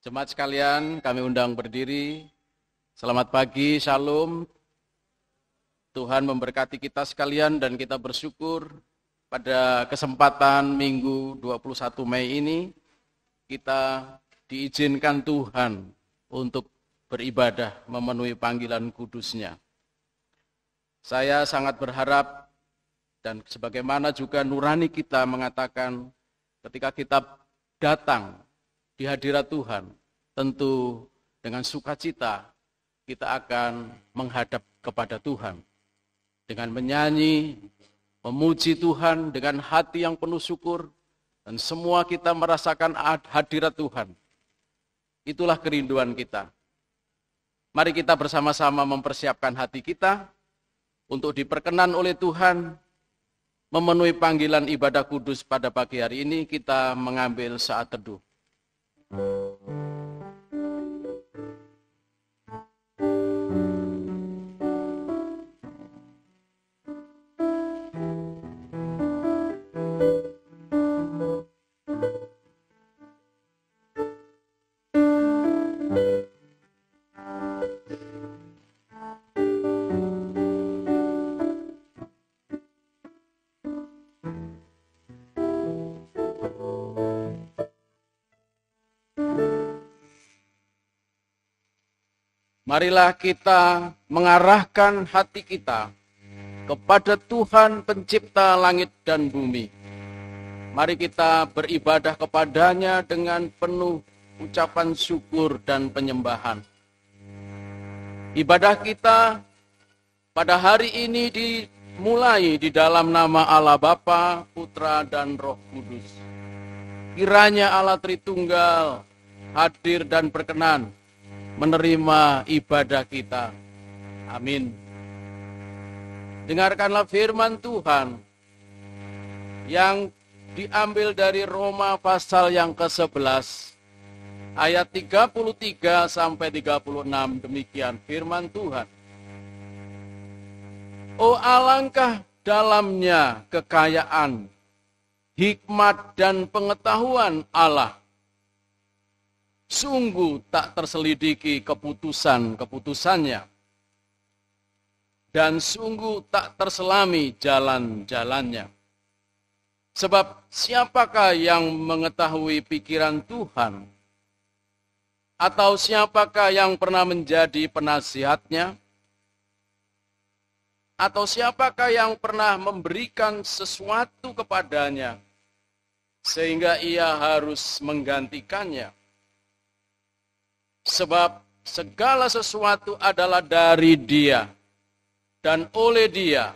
Jemaat sekalian, kami undang berdiri. Selamat pagi, shalom. Tuhan memberkati kita sekalian dan kita bersyukur pada kesempatan Minggu 21 Mei ini kita diizinkan Tuhan untuk beribadah memenuhi panggilan kudus-Nya. Saya sangat berharap dan sebagaimana juga nurani kita mengatakan ketika kita datang di hadirat Tuhan, tentu dengan sukacita kita akan menghadap kepada Tuhan. Dengan menyanyi, memuji Tuhan dengan hati yang penuh syukur, dan semua kita merasakan hadirat Tuhan. Itulah kerinduan kita. Mari kita bersama-sama mempersiapkan hati kita untuk diperkenan oleh Tuhan, memenuhi panggilan ibadah kudus pada pagi hari ini. Kita mengambil saat teduh. Marilah kita mengarahkan hati kita kepada Tuhan pencipta langit dan bumi. Mari kita beribadah kepadanya dengan penuh ucapan syukur dan penyembahan. Ibadah kita pada hari ini dimulai di dalam nama Allah Bapa, Putra, dan Roh Kudus. Kiranya Allah Tritunggal hadir dan berkenan menerima ibadah kita. Amin. Dengarkanlah firman Tuhan yang diambil dari Roma pasal yang ke-11 ayat 33 sampai 36. Demikian firman Tuhan. Oh, alangkah dalamnya kekayaan, hikmat dan pengetahuan Allah. Sungguh tak terselidiki keputusan-keputusannya, dan sungguh tak terselami jalan-jalannya. Sebab siapakah yang mengetahui pikiran Tuhan? Atau siapakah yang pernah menjadi penasihatnya? Atau siapakah yang pernah memberikan sesuatu kepadanya, sehingga ia harus menggantikannya? Sebab segala sesuatu adalah dari Dia, dan oleh Dia,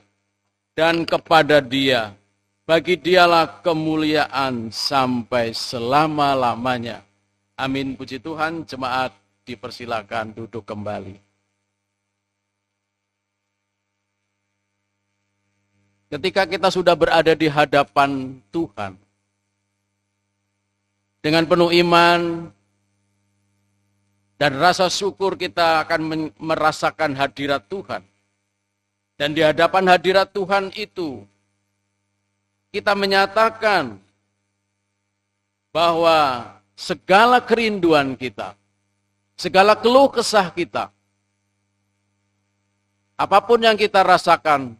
dan kepada Dia. Bagi Dialah kemuliaan sampai selama-lamanya. Amin. Puji Tuhan. Jemaat dipersilakan duduk kembali. Ketika kita sudah berada di hadapan Tuhan, dengan penuh iman dan rasa syukur kita akan merasakan hadirat Tuhan. Dan di hadapan hadirat Tuhan itu, kita menyatakan bahwa segala kerinduan kita, segala keluh kesah kita, apapun yang kita rasakan,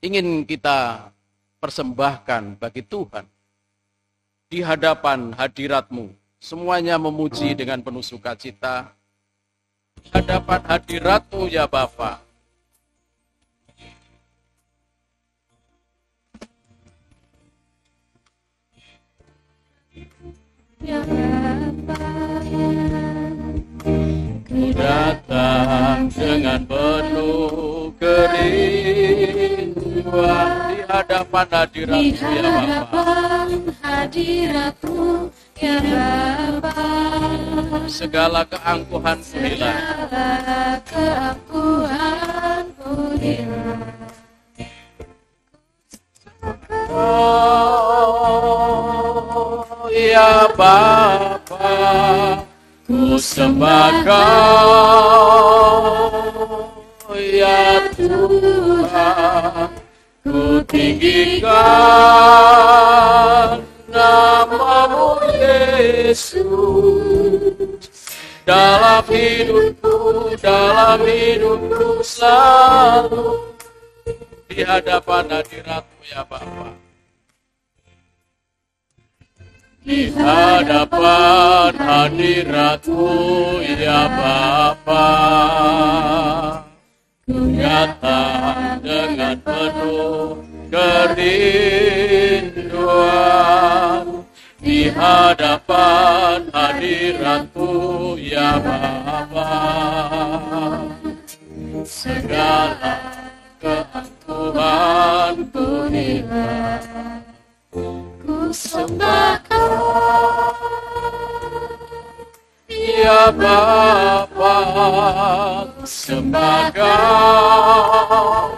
ingin kita persembahkan bagi Tuhan. Di hadapan hadirat-Mu, semuanya memuji dengan penuh sukacita. Di hadapan hadirat-Mu ya Bapa. Ya Bapa, Ku datang dengan penuh kerinduan di hadapan hadirat-Mu ya Bapa. hadirat-Mu ya Bapa, Segala keangkuhan-Mu hilang. segala keangkuhan-Mu hilang. Oh ya Bapa, ku sembah Kau ya Tuhan, ku tinggikan nama-Mu Yesus. dalam hidupku selalu di hadapan hadirat-Mu ya Bapa. Di hadapan hadirat-Mu ya Bapa, ku datang dengan penuh kerinduan. Di hadapan hadirat-Mu ya Bapa, segala keangkuhanku hilang, ku sembah ya Bapa, ku sembah Kau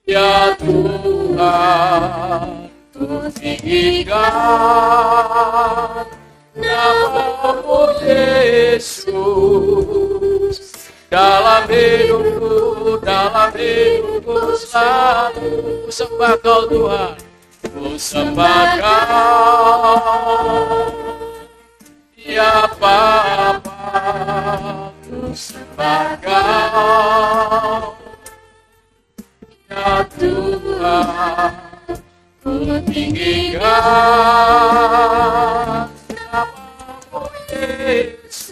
ya Tuhan. Ku tinggikan nama-Mu Yesus dalam hidupku selalu. Ku sembah Kau Tuhan, ku sembah Kau ya Bapa, ku sembah Kau ya Tuhan. Ku tinggikan nama-Mu Yesus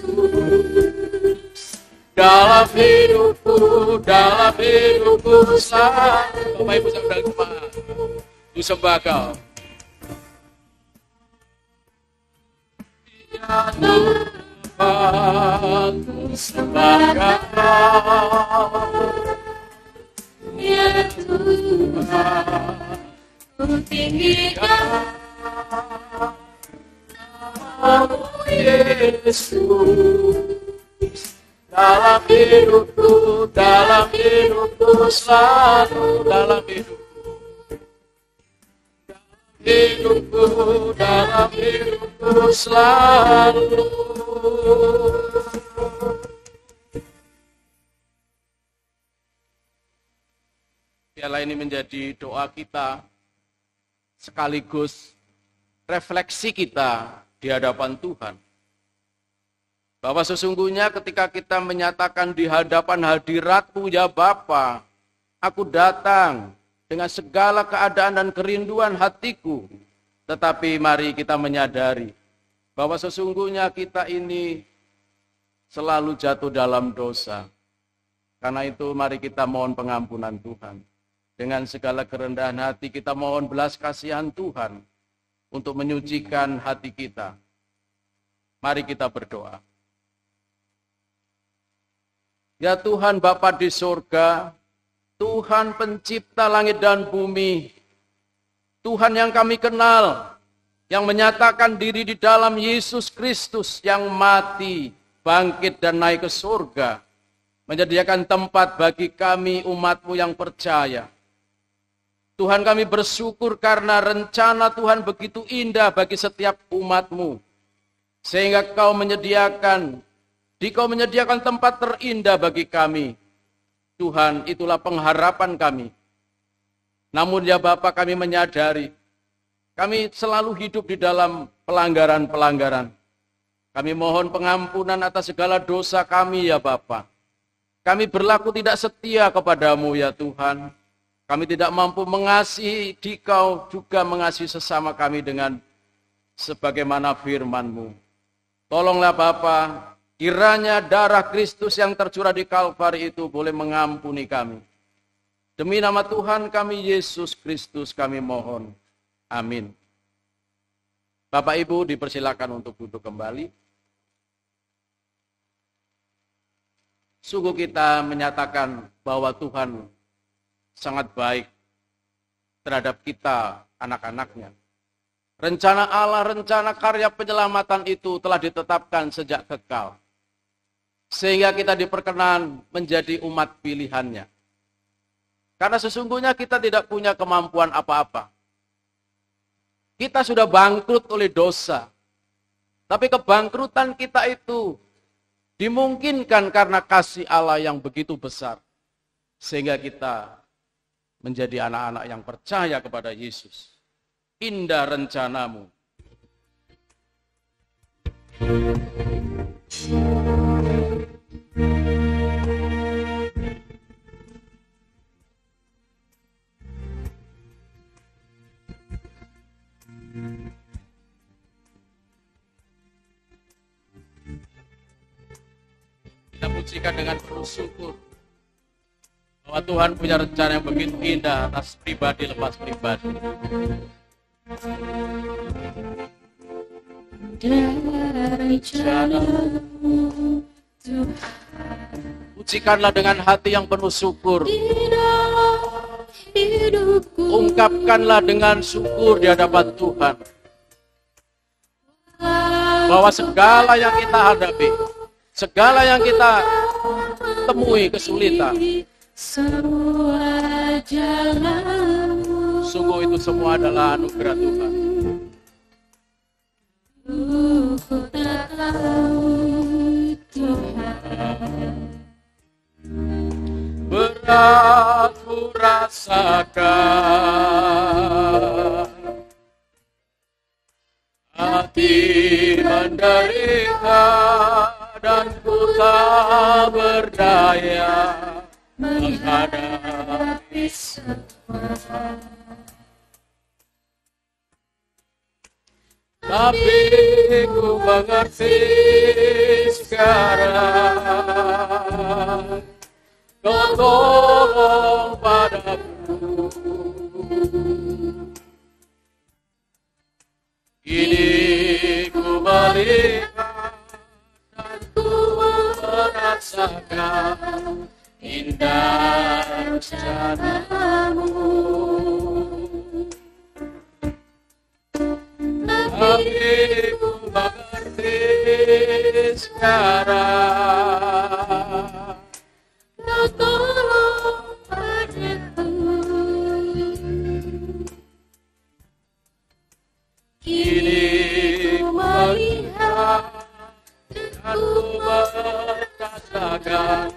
dalam hidupku selalu. Bapak Ibu saudara jemaat, ku sembah Kau ya Tuhan, ku sembah Kau ya Tuhan. Ku tinggikan nama-Mu Yesus dalam hidupku selalu. Dalam hidupku selalu. Biarlah ini menjadi doa kita, sekaligus refleksi kita di hadapan Tuhan. Bahwa sesungguhnya ketika kita menyatakan di hadapan hadirat-Mu ya Bapa, aku datang dengan segala keadaan dan kerinduan hatiku. Tetapi mari kita menyadari bahwa sesungguhnya kita ini selalu jatuh dalam dosa. Karena itu mari kita mohon pengampunan Tuhan. Dengan segala kerendahan hati kita mohon belas kasihan Tuhan untuk menyucikan hati kita. Mari kita berdoa. Ya Tuhan Bapa di surga, Tuhan pencipta langit dan bumi, Tuhan yang kami kenal, yang menyatakan diri di dalam Yesus Kristus yang mati, bangkit dan naik ke surga, menyediakan tempat bagi kami umat-Mu yang percaya. Tuhan, kami bersyukur karena rencana Tuhan begitu indah bagi setiap umat-Mu. Sehingga Kau menyediakan tempat terindah bagi kami. Tuhan, itulah pengharapan kami. Namun ya Bapa, kami menyadari, kami selalu hidup di dalam pelanggaran-pelanggaran. Kami mohon pengampunan atas segala dosa kami ya Bapa. Kami berlaku tidak setia kepadamu ya Tuhan. Kami tidak mampu mengasihi Dikau, juga mengasihi sesama kami dengan sebagaimana firman-Mu. Tolonglah Bapa, kiranya darah Kristus yang tercurah di Kalvari itu boleh mengampuni kami. Demi nama Tuhan kami Yesus Kristus kami mohon. Amin. Bapak Ibu dipersilakan untuk duduk kembali. Sungguh kita menyatakan bahwa Tuhan sangat baik terhadap kita, anak-anaknya. Rencana Allah, rencana karya penyelamatan itu telah ditetapkan sejak kekal. Sehingga kita diperkenan menjadi umat pilihannya. Karena sesungguhnya kita tidak punya kemampuan apa-apa. Kita sudah bangkrut oleh dosa. Tapi kebangkrutan kita itu dimungkinkan karena kasih Allah yang begitu besar. Sehingga kita menjadi anak-anak yang percaya kepada Yesus. Indah rencana-Mu. pujikan dengan penuh syukur bahwa Tuhan punya rencana yang begitu indah atas pribadi lepas pribadi. Dari rencanamu Tuhan, Pujikanlah dengan hati yang penuh syukur. di dalam hidupku, Ungkapkanlah dengan syukur di hadapan Tuhan bahwa segala yang kita hadapi, segala yang kita temui kesulitan, semua jalanmu, sungguh itu semua adalah anugerah Tuhan. ku tahu Tuhan. Berat ku rasakan, hati menderita dan ku tak berdaya menghadapi semua. Tapi ku mengerti sekarang, Kau tolong padaku. Kini ku melihat dan ku merasakan indah rencanamu. Tapi ku mengerti sekarang, Kau tolong padaku. kini ku melihat dan ku merasakan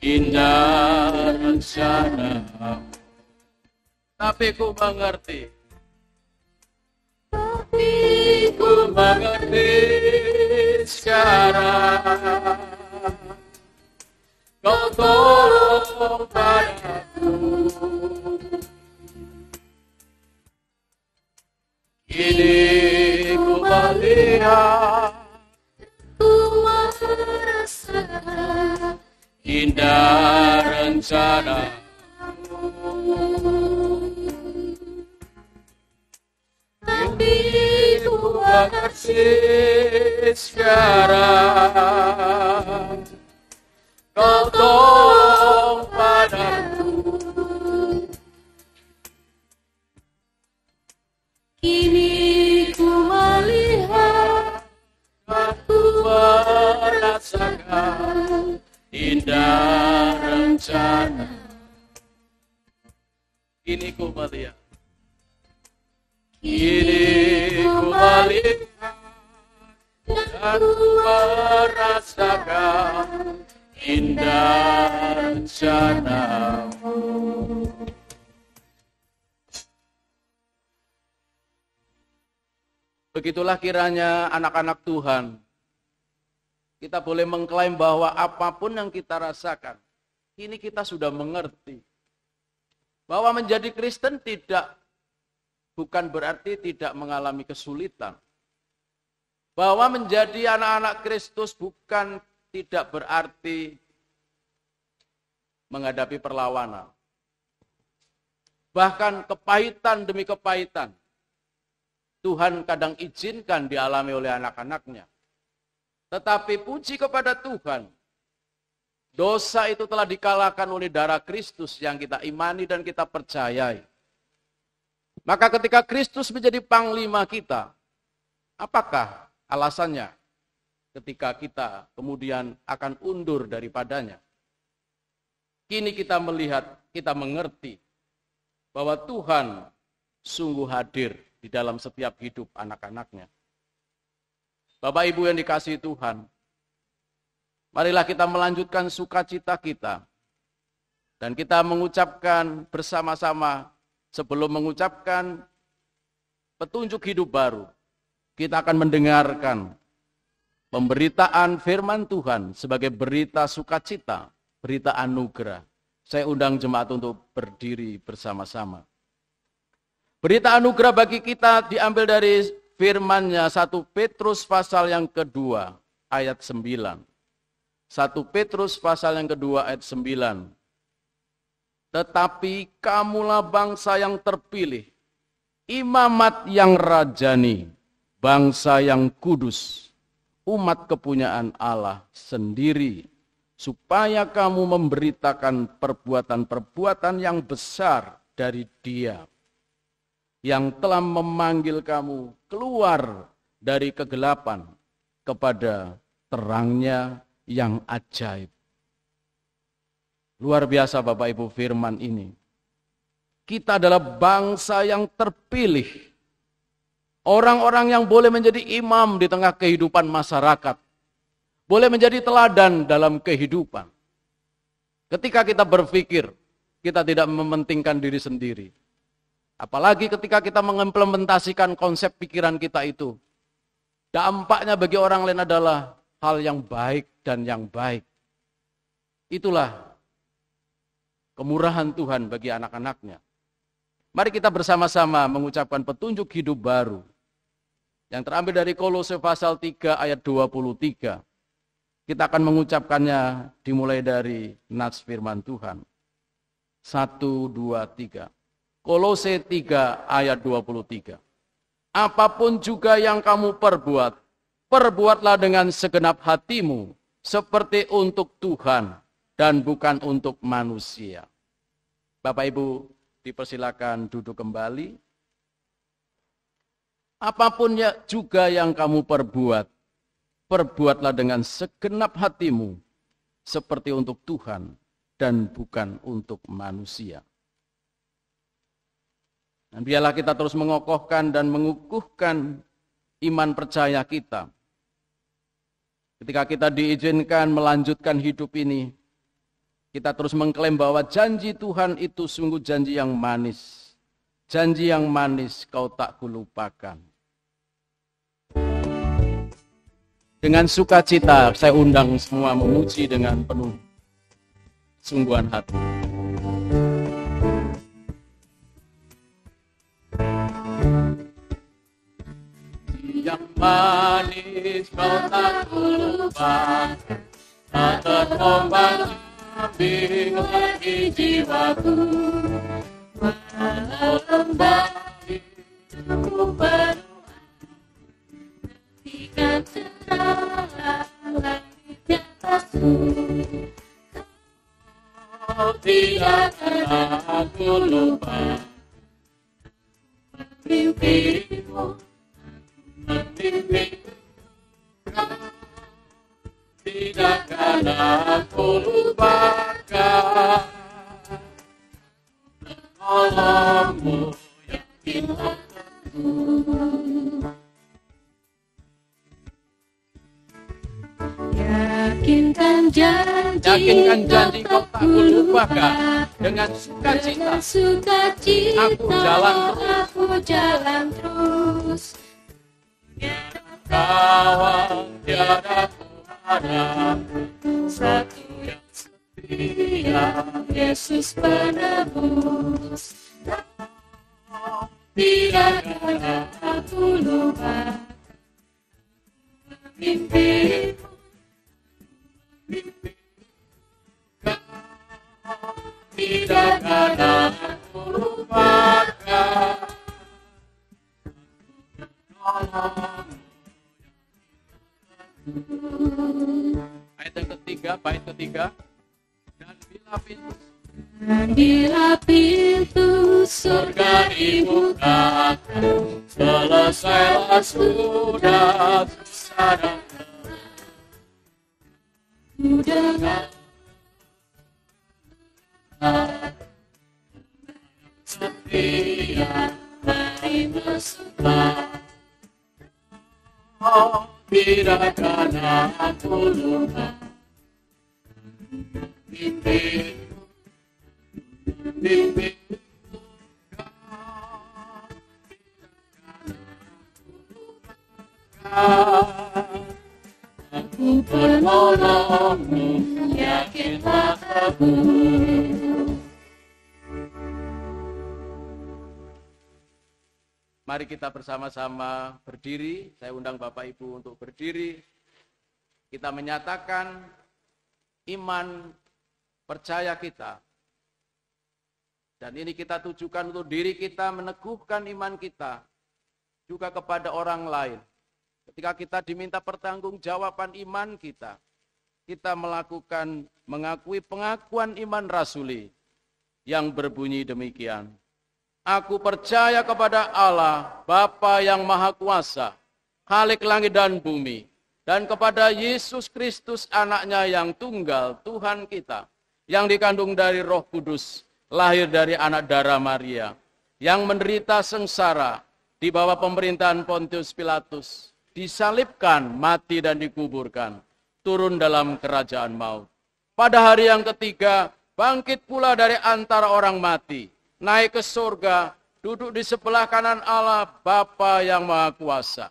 indah rencanamu. Tapi ku mengerti, ku mengerti sekarang, Kau tolong padaku. Kini ku melihat, Ku merasakan indah rencana. tapi Ku mengerti sekarang, Kau tolong padaku. kini ku melihat, Aku merasakan indah rencana. Kini ku melihat, kini ku melihat dan ku merasakan indah rencanamu. Begitulah kiranya anak-anak Tuhan, kita boleh mengklaim bahwa apapun yang kita rasakan, ini kita sudah mengerti. Bahwa menjadi Kristen bukan berarti tidak mengalami kesulitan. Bahwa menjadi anak-anak Kristus bukan tidak berarti menghadapi perlawanan. Bahkan kepahitan demi kepahitan, Tuhan kadang izinkan dialami oleh anak-anaknya. Tetapi puji kepada Tuhan, dosa itu telah dikalahkan oleh darah Kristus yang kita imani dan kita percayai. Maka ketika Kristus menjadi panglima kita, apakah alasannya ketika kita kemudian akan undur daripadanya? Kini kita melihat, kita mengerti bahwa Tuhan sungguh hadir di dalam setiap hidup anak-anaknya. Bapak Ibu yang dikasihi Tuhan, marilah kita melanjutkan sukacita kita. Dan kita mengucapkan bersama-sama, sebelum mengucapkan petunjuk hidup baru, kita akan mendengarkan pemberitaan firman Tuhan sebagai berita sukacita, berita anugerah. Saya undang jemaat untuk berdiri bersama-sama. Berita anugerah bagi kita diambil dari firman-Nya 1 Petrus pasal yang kedua ayat 9. 1 Petrus pasal yang kedua ayat 9. Tetapi kamulah bangsa yang terpilih, imamat yang rajani, bangsa yang kudus, umat kepunyaan Allah sendiri, supaya kamu memberitakan perbuatan-perbuatan yang besar dari Dia, yang telah memanggil kamu keluar dari kegelapan kepada terangnya yang ajaib. Luar biasa Bapak Ibu firman ini. Kita adalah bangsa yang terpilih. Orang-orang yang boleh menjadi imam di tengah kehidupan masyarakat. Boleh menjadi teladan dalam kehidupan. Ketika kita berpikir, kita tidak mementingkan diri sendiri. Apalagi ketika kita mengimplementasikan konsep pikiran kita itu. Dampaknya bagi orang lain adalah hal yang baik dan yang baik. Itulah kemurahan Tuhan bagi anak-anaknya. Mari kita bersama-sama mengucapkan petunjuk hidup baru. Yang terambil dari Kolose pasal 3 ayat 23. Kita akan mengucapkannya dimulai dari nats firman Tuhan. 1, 2, 3. Kolose 3 ayat 23. Apapun juga yang kamu perbuat, perbuatlah dengan segenap hatimu, seperti untuk Tuhan dan bukan untuk manusia. Bapak Ibu, dipersilakan duduk kembali. Apapun juga yang kamu perbuat, perbuatlah dengan segenap hatimu, seperti untuk Tuhan dan bukan untuk manusia. Dan biarlah kita terus mengokohkan dan mengukuhkan iman percaya kita. Ketika kita diizinkan melanjutkan hidup ini, kita terus mengklaim bahwa janji Tuhan itu sungguh janji yang manis. Janji yang manis kau tak kulupakan. Dengan sukacita saya undang semua memuji dengan penuh sungguhan hati. Yang manis kau tak kulupakan, tak terombang ambing lagi jiwaku, malam bagi aku berdoa, nantikan cerah langit di atasku. Kau tidak akan aku lupa mimpimu, mimpimu. Tidak akan aku lupakan menolongmu, yakinlah aku. Yakinkan janji kau tak kulupakan. Dengan sukacita aku jalan terus. Kawan tiada ada satu yang setia, Yesus penebus. Tidak akan aku lupa mimpimu, tidak akan aku lupakan ayat yang ketiga, bait ketiga. Dan bila pintu surga dibukakan, selesailah sudah susah dan setia, mari masuklah. Tidak akan aku lupa mimpimu, mimpimu. Aku penolongmu, yakinlah aku. Mari kita bersama-sama berdiri. Saya undang Bapak Ibu untuk berdiri. Kita menyatakan iman percaya kita. Dan ini kita tujukan untuk diri kita, meneguhkan iman kita juga kepada orang lain. Ketika kita diminta pertanggungjawaban iman kita mengakui pengakuan iman rasuli yang berbunyi demikian. Aku percaya kepada Allah, Bapa yang Maha Kuasa, Khalik langit dan bumi, dan kepada Yesus Kristus anaknya yang tunggal, Tuhan kita, yang dikandung dari Roh Kudus, lahir dari anak darah Maria, yang menderita sengsara di bawah pemerintahan Pontius Pilatus, disalibkan, mati dan dikuburkan, turun dalam kerajaan maut. Pada hari yang ketiga, bangkit pula dari antara orang mati, naik ke surga, duduk di sebelah kanan Allah, Bapa yang Maha Kuasa.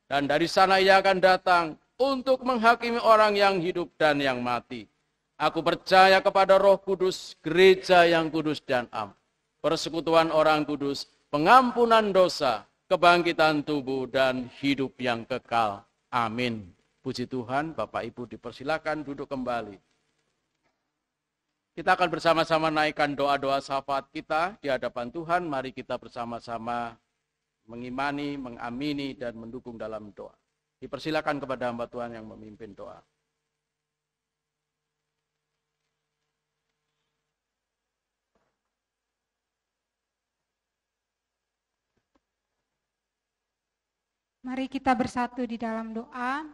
Dan dari sana ia akan datang untuk menghakimi orang yang hidup dan yang mati. Aku percaya kepada Roh Kudus, gereja yang kudus dan am, persekutuan orang kudus, pengampunan dosa, kebangkitan tubuh dan hidup yang kekal. Amin. Puji Tuhan, Bapak Ibu dipersilakan duduk kembali. Kita akan bersama-sama naikkan doa-doa syafaat kita di hadapan Tuhan. Mari kita bersama-sama mengimani, mengamini, dan mendukung dalam doa. Dipersilakan kepada hamba Tuhan yang memimpin doa. Mari kita bersatu di dalam doa.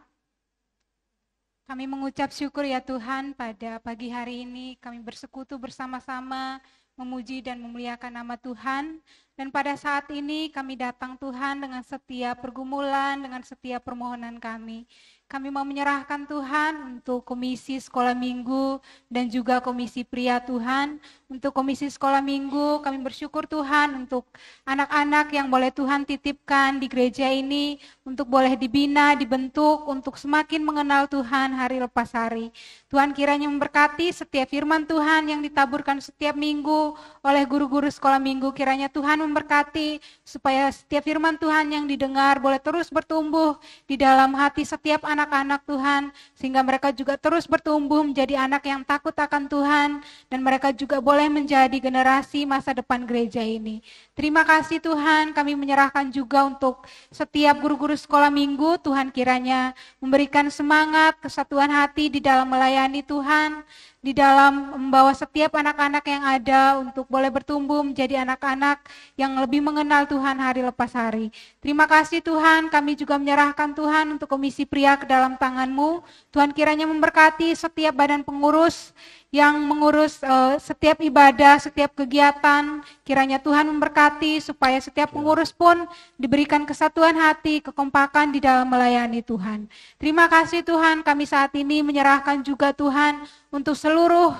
Kami mengucap syukur ya Tuhan, pada pagi hari ini kami bersekutu bersama-sama memuji dan memuliakan nama Tuhan. Dan pada saat ini kami datang Tuhan dengan setiap pergumulan, dengan setiap permohonan kami. Kami mau menyerahkan Tuhan untuk komisi sekolah minggu dan juga komisi pria Tuhan. Untuk komisi sekolah minggu kami bersyukur Tuhan untuk anak-anak yang boleh Tuhan titipkan di gereja ini. Untuk boleh dibina, dibentuk, untuk semakin mengenal Tuhan hari lepas hari. Tuhan kiranya memberkati setiap firman Tuhan yang ditaburkan setiap minggu oleh guru-guru sekolah minggu. Kiranya Tuhan memberkati supaya setiap firman Tuhan yang didengar boleh terus bertumbuh di dalam hati setiap anak-anak Tuhan, sehingga mereka juga terus bertumbuh menjadi anak yang takut akan Tuhan, dan mereka juga boleh menjadi generasi masa depan gereja ini. Terima kasih Tuhan, kami menyerahkan juga untuk setiap guru-guru sekolah minggu. Tuhan kiranya memberikan semangat, kesatuan hati di dalam melayani Tuhan, di dalam membawa setiap anak-anak yang ada untuk boleh bertumbuh menjadi anak-anak yang lebih mengenal Tuhan hari lepas hari. Terima kasih Tuhan, kami juga menyerahkan Tuhan untuk komisi pria ke dalam tangan-Mu. Tuhan kiranya memberkati setiap badan pengurus yang mengurus setiap ibadah, setiap kegiatan. Kiranya Tuhan memberkati supaya setiap pengurus pun diberikan kesatuan hati, kekompakan di dalam melayani Tuhan. Terima kasih Tuhan, kami saat ini menyerahkan juga Tuhan untuk seluruh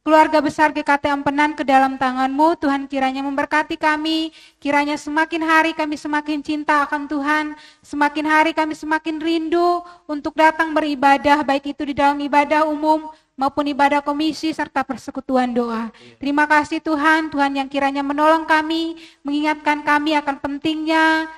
keluarga besar GKT Ampenan ke dalam tangan-Mu. Tuhan kiranya memberkati kami, kiranya semakin hari kami semakin cinta akan Tuhan, semakin hari kami semakin rindu untuk datang beribadah, baik itu di dalam ibadah umum maupun ibadah komisi serta persekutuan doa. Terima kasih Tuhan, Tuhan yang kiranya menolong kami, mengingatkan kami akan pentingnya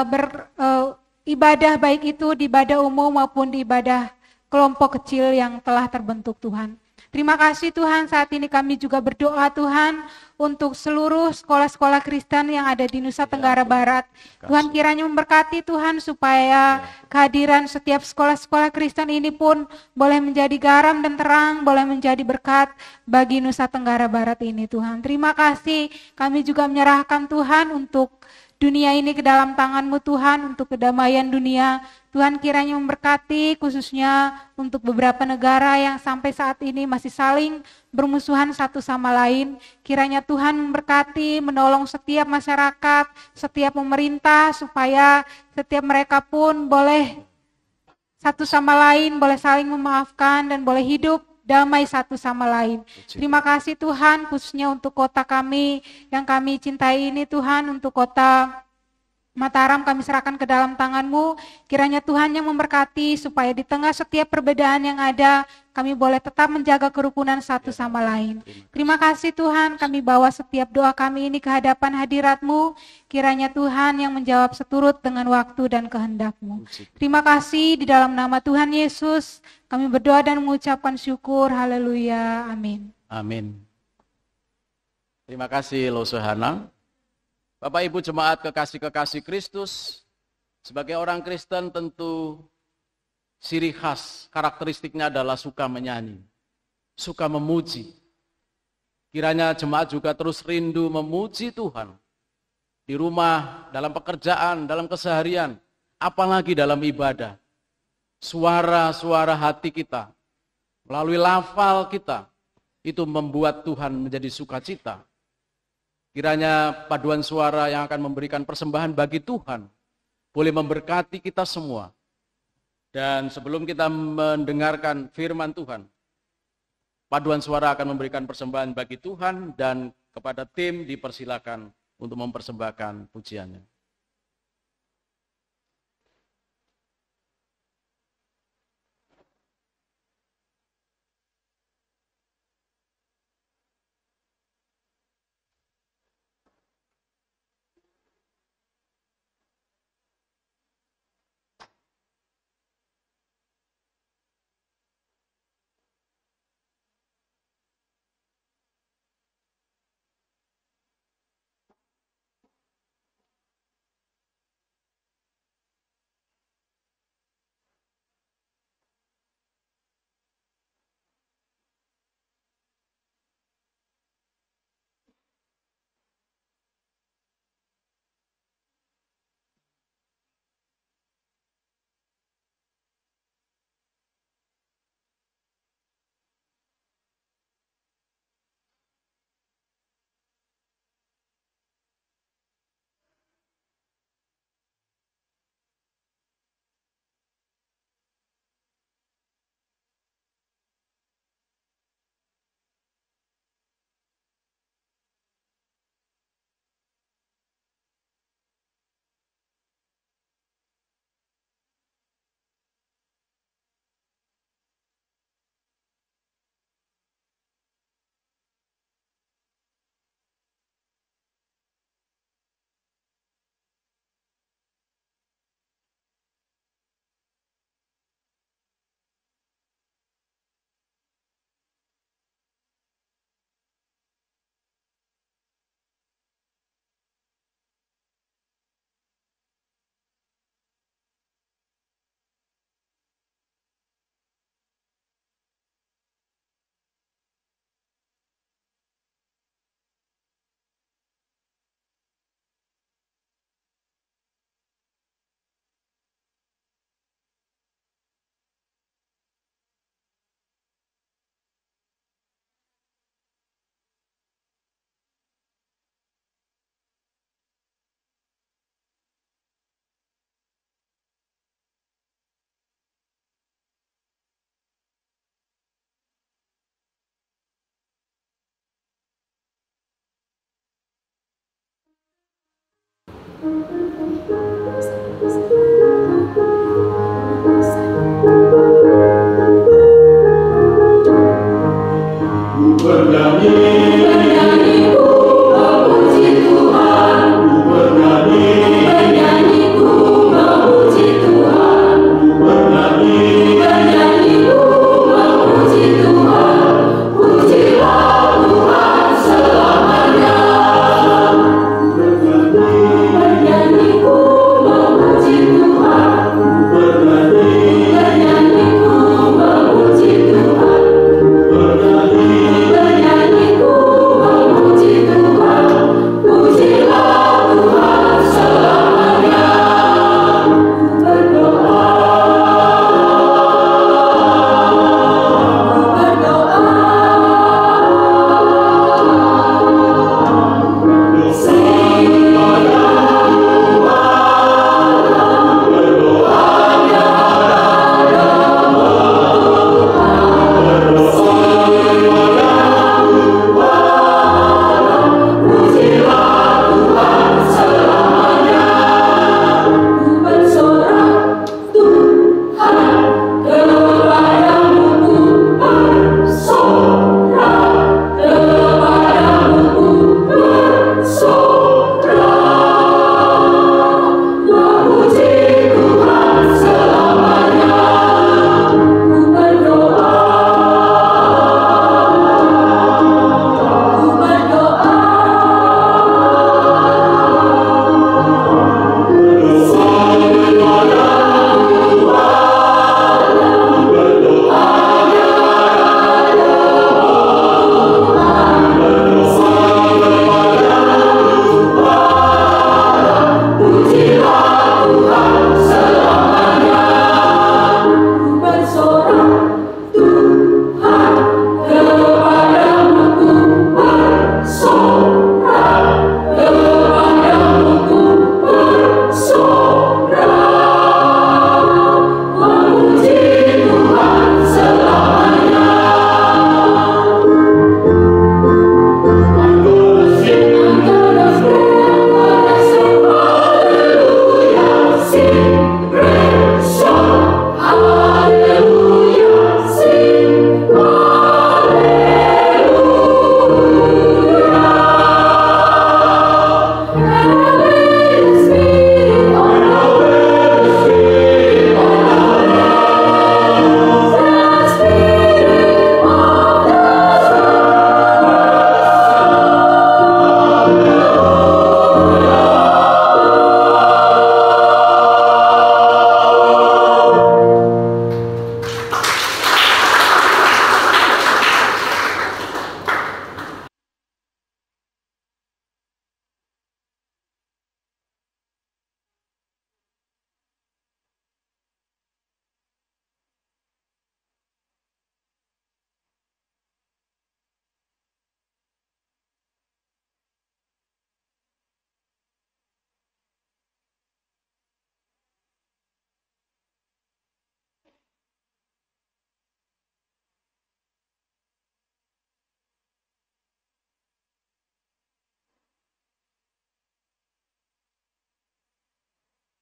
beribadah, baik itu di ibadah umum maupun di ibadah kelompok kecil yang telah terbentuk Tuhan. Terima kasih Tuhan, saat ini kami juga berdoa Tuhan untuk seluruh sekolah-sekolah Kristen yang ada di Nusa Tenggara Barat. Tuhan kiranya memberkati Tuhan supaya kehadiran setiap sekolah-sekolah Kristen ini pun boleh menjadi garam dan terang, boleh menjadi berkat bagi Nusa Tenggara Barat ini Tuhan. Terima kasih, kami juga menyerahkan Tuhan untuk dunia ini ke dalam tangan-Mu Tuhan, untuk kedamaian dunia. Tuhan kiranya memberkati khususnya untuk beberapa negara yang sampai saat ini masih saling bermusuhan satu sama lain. Kiranya Tuhan memberkati, menolong setiap masyarakat, setiap pemerintah supaya setiap mereka pun boleh satu sama lain, boleh saling memaafkan dan boleh hidup damai satu sama lain. Terima kasih Tuhan, khususnya untuk kota kami yang kami cintai ini Tuhan, untuk kota Mataram kami serahkan ke dalam tangan-Mu, kiranya Tuhan yang memberkati supaya di tengah setiap perbedaan yang ada, kami boleh tetap menjaga kerukunan satu sama lain. Terima kasih Tuhan, kami bawa setiap doa kami ini ke hadapan hadirat-Mu, kiranya Tuhan yang menjawab seturut dengan waktu dan kehendak-Mu. Terima kasih di dalam nama Tuhan Yesus, kami berdoa dan mengucapkan syukur, haleluya, amin. Amin. Terima kasih Losohana. Bapak Ibu jemaat kekasih-kekasih Kristus, sebagai orang Kristen tentu ciri khas karakteristiknya adalah suka menyanyi, suka memuji. Kiranya jemaat juga terus rindu memuji Tuhan di rumah, dalam pekerjaan, dalam keseharian, apalagi dalam ibadah. Suara-suara hati kita, melalui lafal kita, itu membuat Tuhan menjadi sukacita. Kiranya paduan suara yang akan memberikan persembahan bagi Tuhan boleh memberkati kita semua. Dan sebelum kita mendengarkan firman Tuhan, paduan suara akan memberikan persembahan bagi Tuhan dan kepada tim dipersilakan untuk mempersembahkan pujiannya.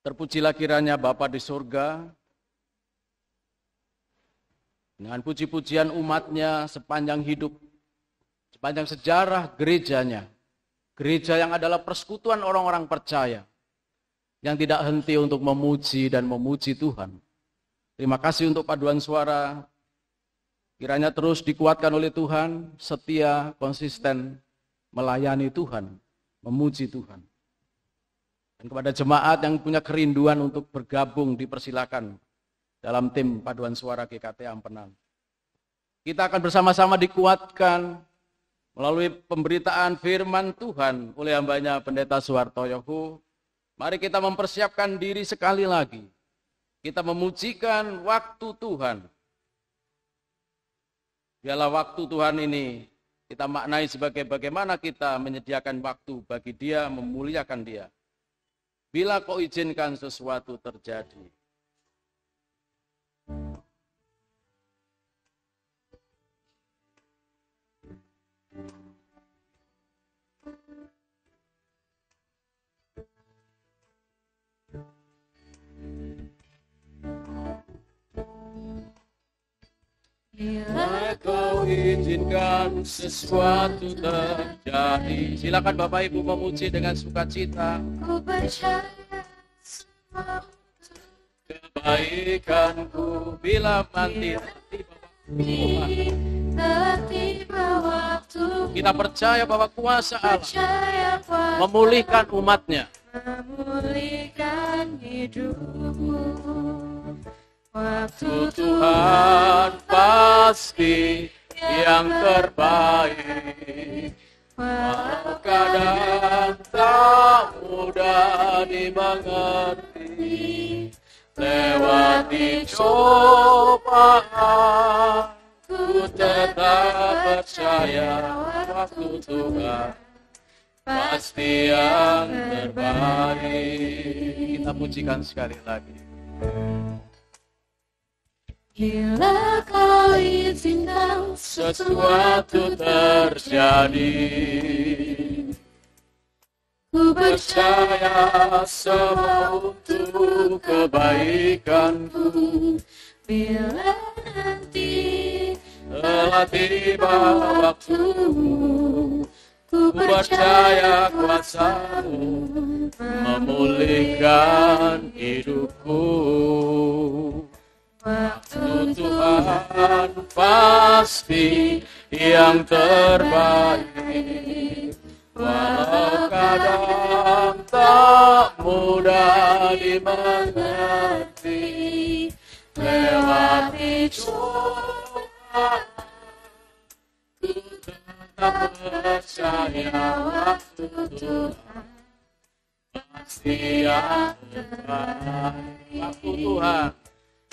Terpujilah kiranya Bapa di surga, dengan puji-pujian umatnya sepanjang hidup, sepanjang sejarah gerejanya. Gereja yang adalah persekutuan orang-orang percaya, yang tidak henti untuk memuji dan memuji Tuhan. Terima kasih untuk paduan suara, kiranya terus dikuatkan oleh Tuhan, setia, konsisten, melayani Tuhan, memuji Tuhan. Dan kepada jemaat yang punya kerinduan untuk bergabung, dipersilakan dalam tim paduan suara GKT Ampenan. Kita akan bersama-sama dikuatkan melalui pemberitaan firman Tuhan oleh hambanya Pendeta Suharto Yohu. Mari kita mempersiapkan diri sekali lagi. Kita memujikan waktu Tuhan. Biarlah waktu Tuhan ini kita maknai sebagai bagaimana kita menyediakan waktu bagi Dia, memuliakan Dia. Bila Kau izinkan sesuatu terjadi. Bila Kau izinkan sesuatu terjadi. Silakan Bapak Ibu memuji dengan sukacita. Ku percaya semua Kebaikanku bila nanti telah tiba waktu. kita percaya bahwa kuasa Allah Percaya kuasa memulihkan umatnya. memulihkan hidupku. Tuhan Waktu Tuhan pasti yang terbaik. walau Kadang tak mudah dimengerti, lewati cobaan, ku tetap percaya waktu Tuhan pasti yang terbaik. Kita pujikan sekali lagi. bila Kau izinkan Sesuatu terjadi, ku percaya semua untuk kebaikanku. bila nanti Telah tiba waktumu, ku percaya kuasa-Mu memulihkan hidupku. Waktu Tuhan pasti yang terbaik. Walau kadang tak mudah dimengerti, lewati cobaan, ku tetap percaya waktu Tuhan pasti yang terbaik. Waktu Tuhan,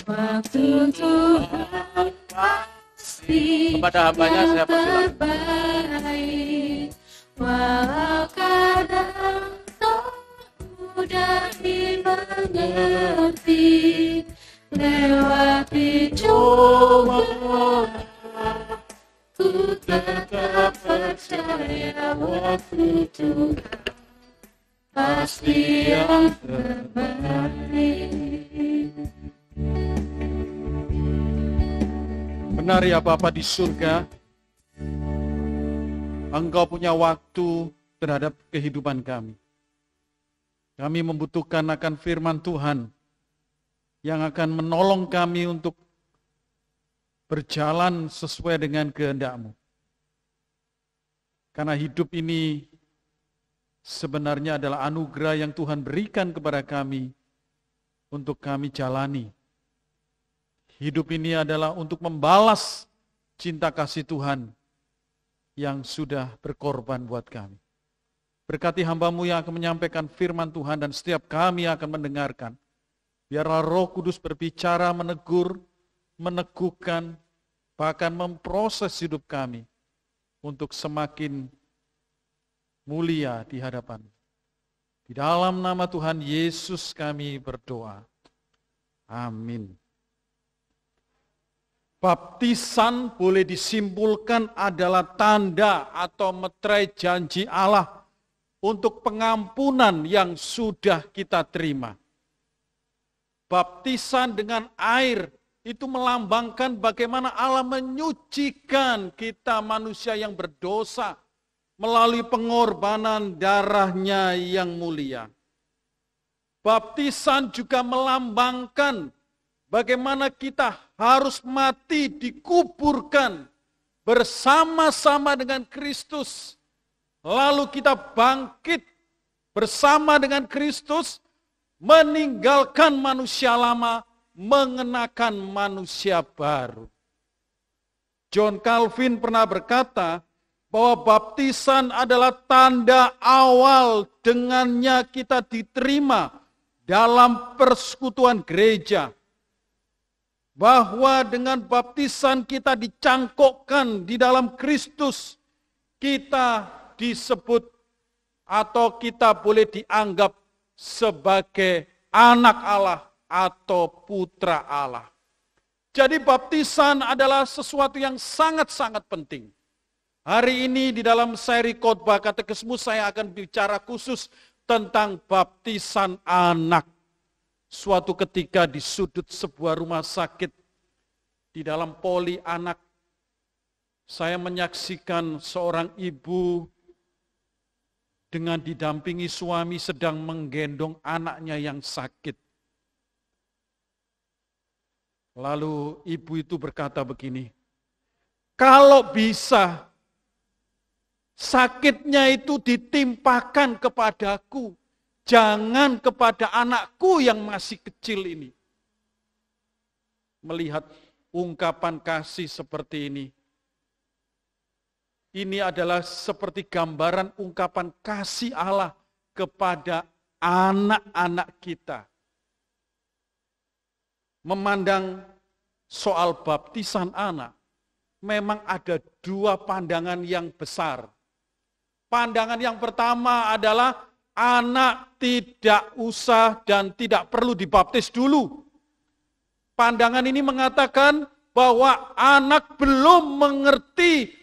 waktu Tuhan pasti kepada hambanya saya persilakan. terbaik. Walau kadang tak mudah dimengerti, lewati cobaan, ku tetap percaya waktu Tuhan pasti yang terbaik. Benar ya Bapa di surga, Engkau punya waktu terhadap kehidupan kami. Kami membutuhkan akan firman Tuhan yang akan menolong kami untuk berjalan sesuai dengan kehendak-Mu. Karena hidup ini sebenarnya adalah anugerah yang Tuhan berikan kepada kami untuk kami jalani. Hidup ini adalah untuk membalas cinta kasih Tuhan yang sudah berkorban buat kami. Berkati hamba-Mu yang akan menyampaikan firman Tuhan dan setiap kami akan mendengarkan. Biarlah Roh Kudus berbicara, menegur, meneguhkan, bahkan memproses hidup kami untuk semakin mulia di hadapan. Di dalam nama Tuhan Yesus kami berdoa. Amin. Baptisan boleh disimpulkan adalah tanda atau meterai janji Allah untuk pengampunan yang sudah kita terima. baptisan dengan air itu melambangkan bagaimana Allah menyucikan kita manusia yang berdosa melalui pengorbanan darahnya yang mulia. Baptisan juga melambangkan bagaimana kita harus mati, dikuburkan bersama-sama dengan Kristus. Lalu kita bangkit bersama dengan Kristus, meninggalkan manusia lama, mengenakan manusia baru. John Calvin pernah berkata bahwa baptisan adalah tanda awal dengannya kita diterima dalam persekutuan gereja. Bahwa dengan baptisan kita dicangkokkan di dalam Kristus, kita disebut atau kita boleh dianggap sebagai anak Allah atau putra Allah. Jadi baptisan adalah sesuatu yang sangat-sangat penting. Hari ini di dalam seri khotbah katekismus saya akan bicara khusus tentang baptisan anak. Suatu ketika di sudut sebuah rumah sakit di dalam poli anak, saya menyaksikan seorang ibu dengan didampingi suami sedang menggendong anaknya yang sakit. Lalu ibu itu berkata begini, kalau bisa sakitnya itu ditimpakan kepadaku, jangan kepada anakku yang masih kecil ini. Melihat ungkapan kasih seperti ini adalah seperti gambaran ungkapan kasih Allah kepada anak-anak kita. Memandang soal baptisan anak, memang ada dua pandangan yang besar. Pandangan yang pertama adalah anak tidak usah dan tidak perlu dibaptis dulu. Pandangan ini mengatakan bahwa anak belum mengerti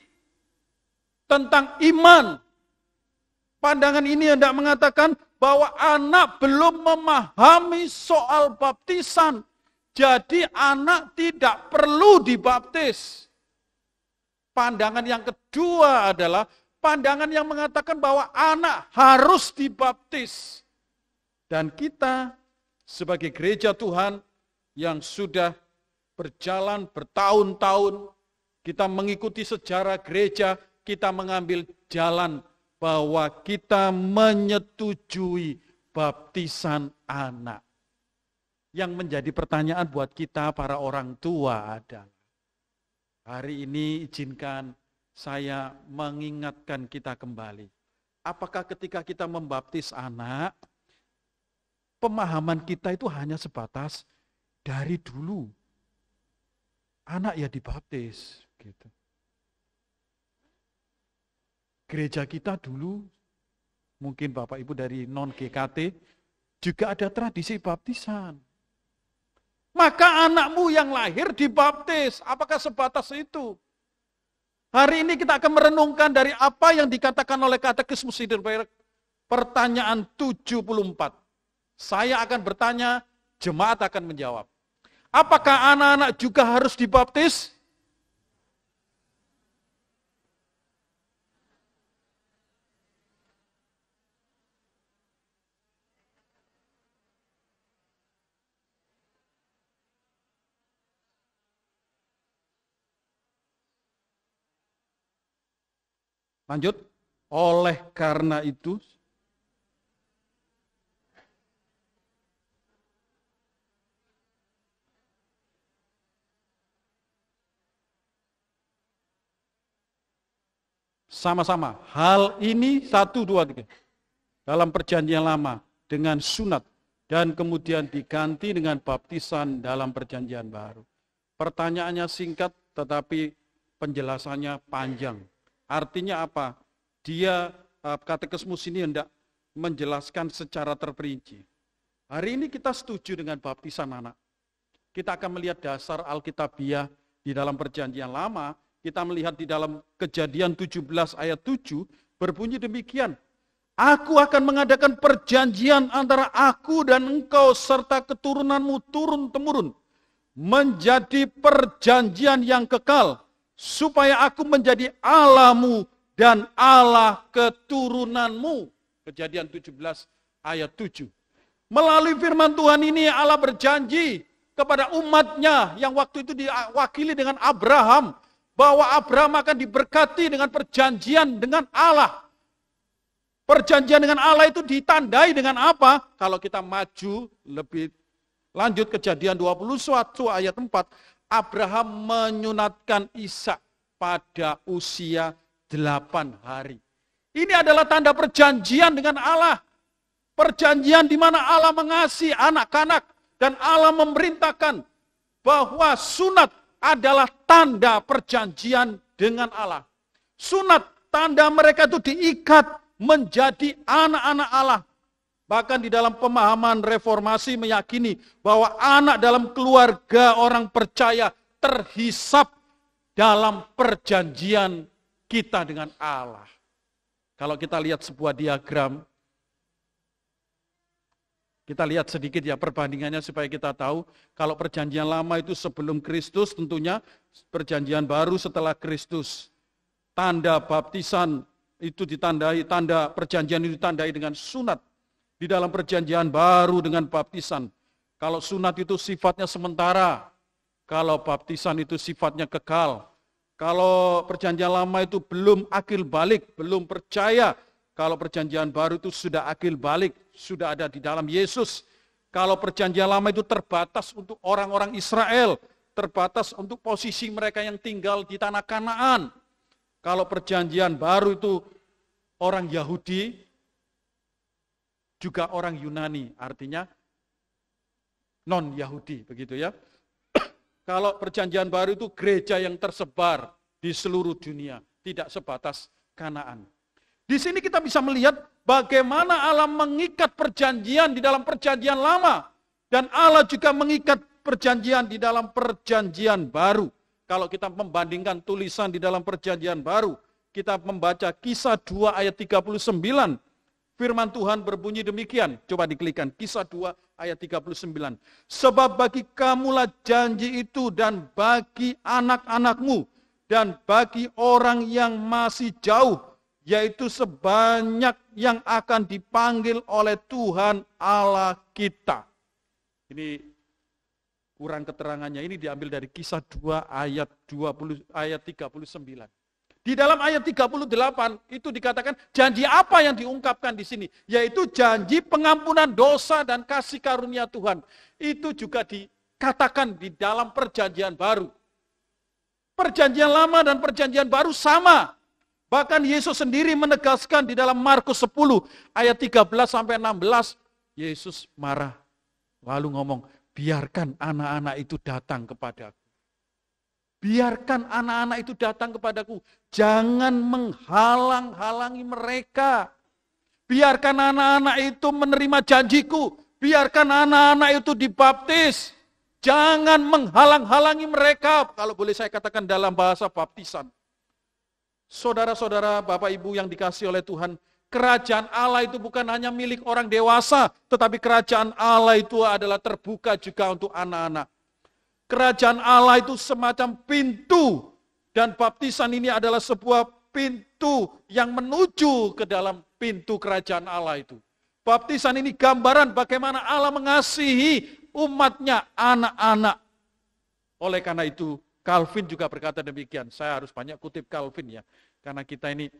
tentang iman. Pandangan ini hendak mengatakan bahwa anak belum memahami soal baptisan. Jadi anak tidak perlu dibaptis. Pandangan yang kedua adalah pandangan yang mengatakan bahwa anak harus dibaptis. Dan kita sebagai gereja Tuhan yang sudah berjalan bertahun-tahun, kita mengikuti sejarah gereja, kita mengambil jalan bahwa kita menyetujui baptisan anak. Yang menjadi pertanyaan buat kita para orang tua adalah, hari ini izinkan saya mengingatkan kita kembali. Apakah ketika kita membaptis anak, pemahaman kita itu hanya sebatas dari dulu. Anak ya dibaptis. Gitu. Gereja kita dulu, mungkin Bapak Ibu dari non-GKT, juga ada tradisi baptisan. Maka anakmu yang lahir dibaptis. Apakah sebatas itu? Hari ini kita akan merenungkan dari apa yang dikatakan oleh katekismus Heidelberg. Pertanyaan 74. Saya akan bertanya, jemaat akan menjawab. Apakah anak-anak juga harus dibaptis? Lanjut, oleh karena itu, sama-sama, hal ini 1, 2, 3, dalam perjanjian lama dengan sunat dan kemudian diganti dengan baptisan dalam perjanjian baru. Pertanyaannya singkat tetapi penjelasannya panjang. Artinya apa? Dia katekismus ini hendak menjelaskan secara terperinci. Hari ini kita setuju dengan baptisan anak. Kita akan melihat dasar Alkitabiah di dalam perjanjian lama. Kita melihat di dalam Kejadian 17 ayat 7 berbunyi demikian. Aku akan mengadakan perjanjian antara aku dan engkau serta keturunanmu turun-temurun. Menjadi perjanjian yang kekal. Supaya aku menjadi Allahmu dan Allah keturunanmu. Kejadian 17 ayat 7. Melalui firman Tuhan ini Allah berjanji kepada umatnya yang waktu itu diwakili dengan Abraham. Bahwa Abraham akan diberkati dengan perjanjian dengan Allah. Perjanjian dengan Allah itu ditandai dengan apa? Kalau kita maju lebih lanjut Kejadian 21 ayat 4, Abraham menyunatkan Ishak pada usia 8 hari. Ini adalah tanda perjanjian dengan Allah. Perjanjian di mana Allah mengasihi anak-anak dan Allah memerintahkan bahwa sunat adalah tanda perjanjian dengan Allah. Sunat, tanda mereka itu diikat menjadi anak-anak Allah. Bahkan di dalam pemahaman reformasi meyakini bahwa anak dalam keluarga orang percaya terhisap dalam perjanjian kita dengan Allah. Kalau kita lihat sebuah diagram, kita lihat sedikit ya perbandingannya supaya kita tahu. Kalau perjanjian lama itu sebelum Kristus, tentunya perjanjian baru setelah Kristus. Tanda baptisan itu ditandai, tanda perjanjian itu ditandai dengan sunat. Di dalam perjanjian baru dengan baptisan. Kalau sunat itu sifatnya sementara. Kalau baptisan itu sifatnya kekal. Kalau perjanjian lama itu belum akil balik, belum percaya. Kalau perjanjian baru itu sudah akil balik, sudah ada di dalam Yesus. Kalau perjanjian lama itu terbatas untuk orang-orang Israel. Terbatas untuk posisi mereka yang tinggal di tanah Kanaan. Kalau perjanjian baru itu orang Yahudi, juga orang Yunani, artinya non-Yahudi, begitu ya. Kalau perjanjian baru itu gereja yang tersebar di seluruh dunia, tidak sebatas Kanaan. Di sini kita bisa melihat bagaimana Allah mengikat perjanjian di dalam perjanjian lama, dan Allah juga mengikat perjanjian di dalam perjanjian baru. Kalau kita membandingkan tulisan di dalam perjanjian baru, kita membaca Kisah 2 ayat 39. Firman Tuhan berbunyi demikian. Coba diklikkan, Kisah 2 ayat 39. Sebab bagi kamulah janji itu dan bagi anak-anakmu dan bagi orang yang masih jauh, yaitu sebanyak yang akan dipanggil oleh Tuhan Allah kita. Ini kurang keterangannya, ini diambil dari Kisah 2 ayat 39. Di dalam ayat 38 itu dikatakan janji apa yang diungkapkan di sini, yaitu janji pengampunan dosa dan kasih karunia Tuhan. Itu juga dikatakan di dalam perjanjian baru. Perjanjian lama dan perjanjian baru sama. Bahkan Yesus sendiri menegaskan di dalam Markus 10 ayat 13 sampai 16, Yesus marah lalu ngomong, biarkan anak-anak itu datang kepadaku. Biarkan anak-anak itu datang kepadaku. Jangan menghalang-halangi mereka. Biarkan anak-anak itu menerima janjiku. Biarkan anak-anak itu dibaptis. Jangan menghalang-halangi mereka. Kalau boleh saya katakan dalam bahasa baptisan. Saudara-saudara, Bapak Ibu yang dikasihi oleh Tuhan, kerajaan Allah itu bukan hanya milik orang dewasa, tetapi kerajaan Allah itu adalah terbuka juga untuk anak-anak. Kerajaan Allah itu semacam pintu, dan baptisan ini adalah sebuah pintu yang menuju ke dalam pintu kerajaan Allah itu. Baptisan ini gambaran bagaimana Allah mengasihi umatnya, anak-anak. Oleh karena itu, Calvin juga berkata demikian. Saya harus banyak kutip Calvin ya, karena kita ini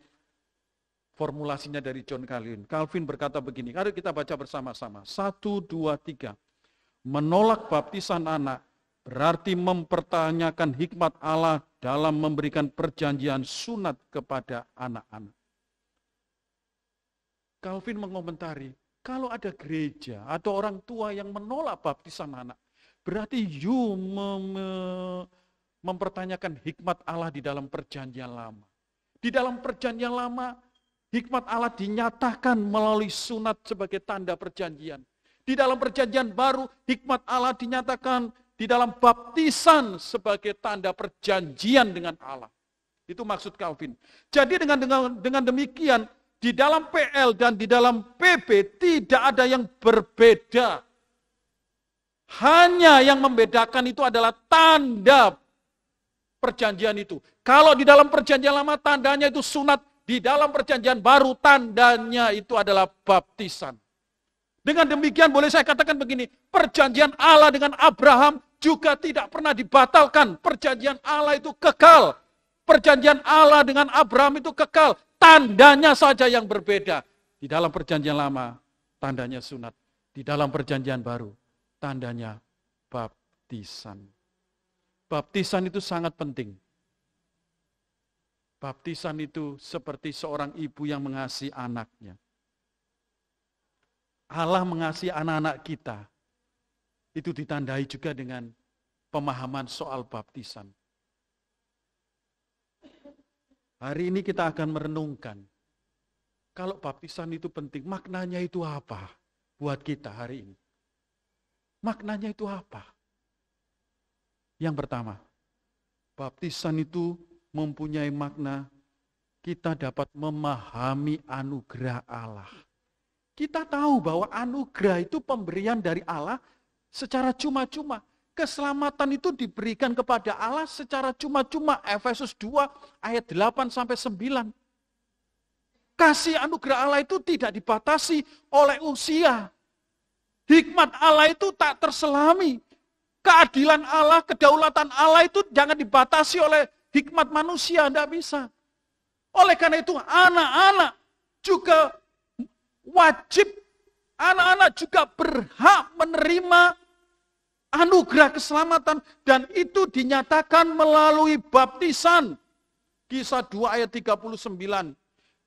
formulasinya dari John Calvin. Calvin berkata begini, mari kita baca bersama-sama. 1, 2, 3. Menolak baptisan anak berarti mempertanyakan hikmat Allah dalam memberikan perjanjian sunat kepada anak-anak. Calvin mengomentari, kalau ada gereja atau orang tua yang menolak baptisan anak, berarti mempertanyakan hikmat Allah di dalam perjanjian lama. Di dalam perjanjian lama, hikmat Allah dinyatakan melalui sunat sebagai tanda perjanjian. Di dalam perjanjian baru, hikmat Allah dinyatakan di dalam baptisan sebagai tanda perjanjian dengan Allah. Itu maksud Calvin. Jadi dengan demikian, di dalam PL dan di dalam PB tidak ada yang berbeda. Hanya yang membedakan itu adalah tanda perjanjian itu. Kalau di dalam perjanjian lama tandanya itu sunat, di dalam perjanjian baru tandanya itu adalah baptisan. Dengan demikian boleh saya katakan begini, perjanjian Allah dengan Abraham juga tidak pernah dibatalkan. Perjanjian Allah itu kekal. Perjanjian Allah dengan Abraham itu kekal. Tandanya saja yang berbeda. Di dalam perjanjian lama, tandanya sunat. Di dalam perjanjian baru, tandanya baptisan. Baptisan itu sangat penting. Baptisan itu seperti seorang ibu yang mengasihi anaknya. Allah mengasihi anak-anak kita. Itu ditandai juga dengan pemahaman soal baptisan. Hari ini kita akan merenungkan, kalau baptisan itu penting, maknanya itu apa buat kita hari ini? Maknanya itu apa? Yang pertama, baptisan itu mempunyai makna kita dapat memahami anugerah Allah. Kita tahu bahwa anugerah itu pemberian dari Allah secara cuma-cuma. Keselamatan itu diberikan kepada Allah secara cuma-cuma. Efesus 2 ayat 8 sampai 9. Kasih anugerah Allah itu tidak dibatasi oleh usia. Hikmat Allah itu tak terselami. Keadilan Allah, kedaulatan Allah itu jangan dibatasi oleh hikmat manusia, tidak bisa. Oleh karena itu anak-anak juga wajib, anak-anak juga berhak menerima anugerah keselamatan dan itu dinyatakan melalui baptisan. Kisah 2 ayat 39.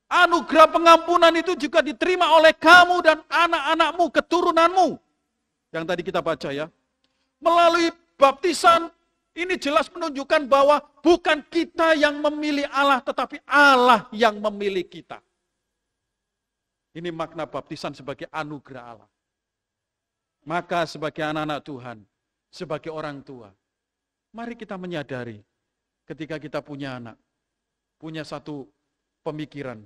Anugerah pengampunan itu juga diterima oleh kamu dan anak-anakmu, keturunanmu. Yang tadi kita baca ya. Melalui baptisan ini jelas menunjukkan bahwa bukan kita yang memilih Allah, tetapi Allah yang memilih kita. Ini makna baptisan sebagai anugerah Allah. Maka sebagai anak-anak Tuhan, sebagai orang tua, mari kita menyadari ketika kita punya anak, punya satu pemikiran,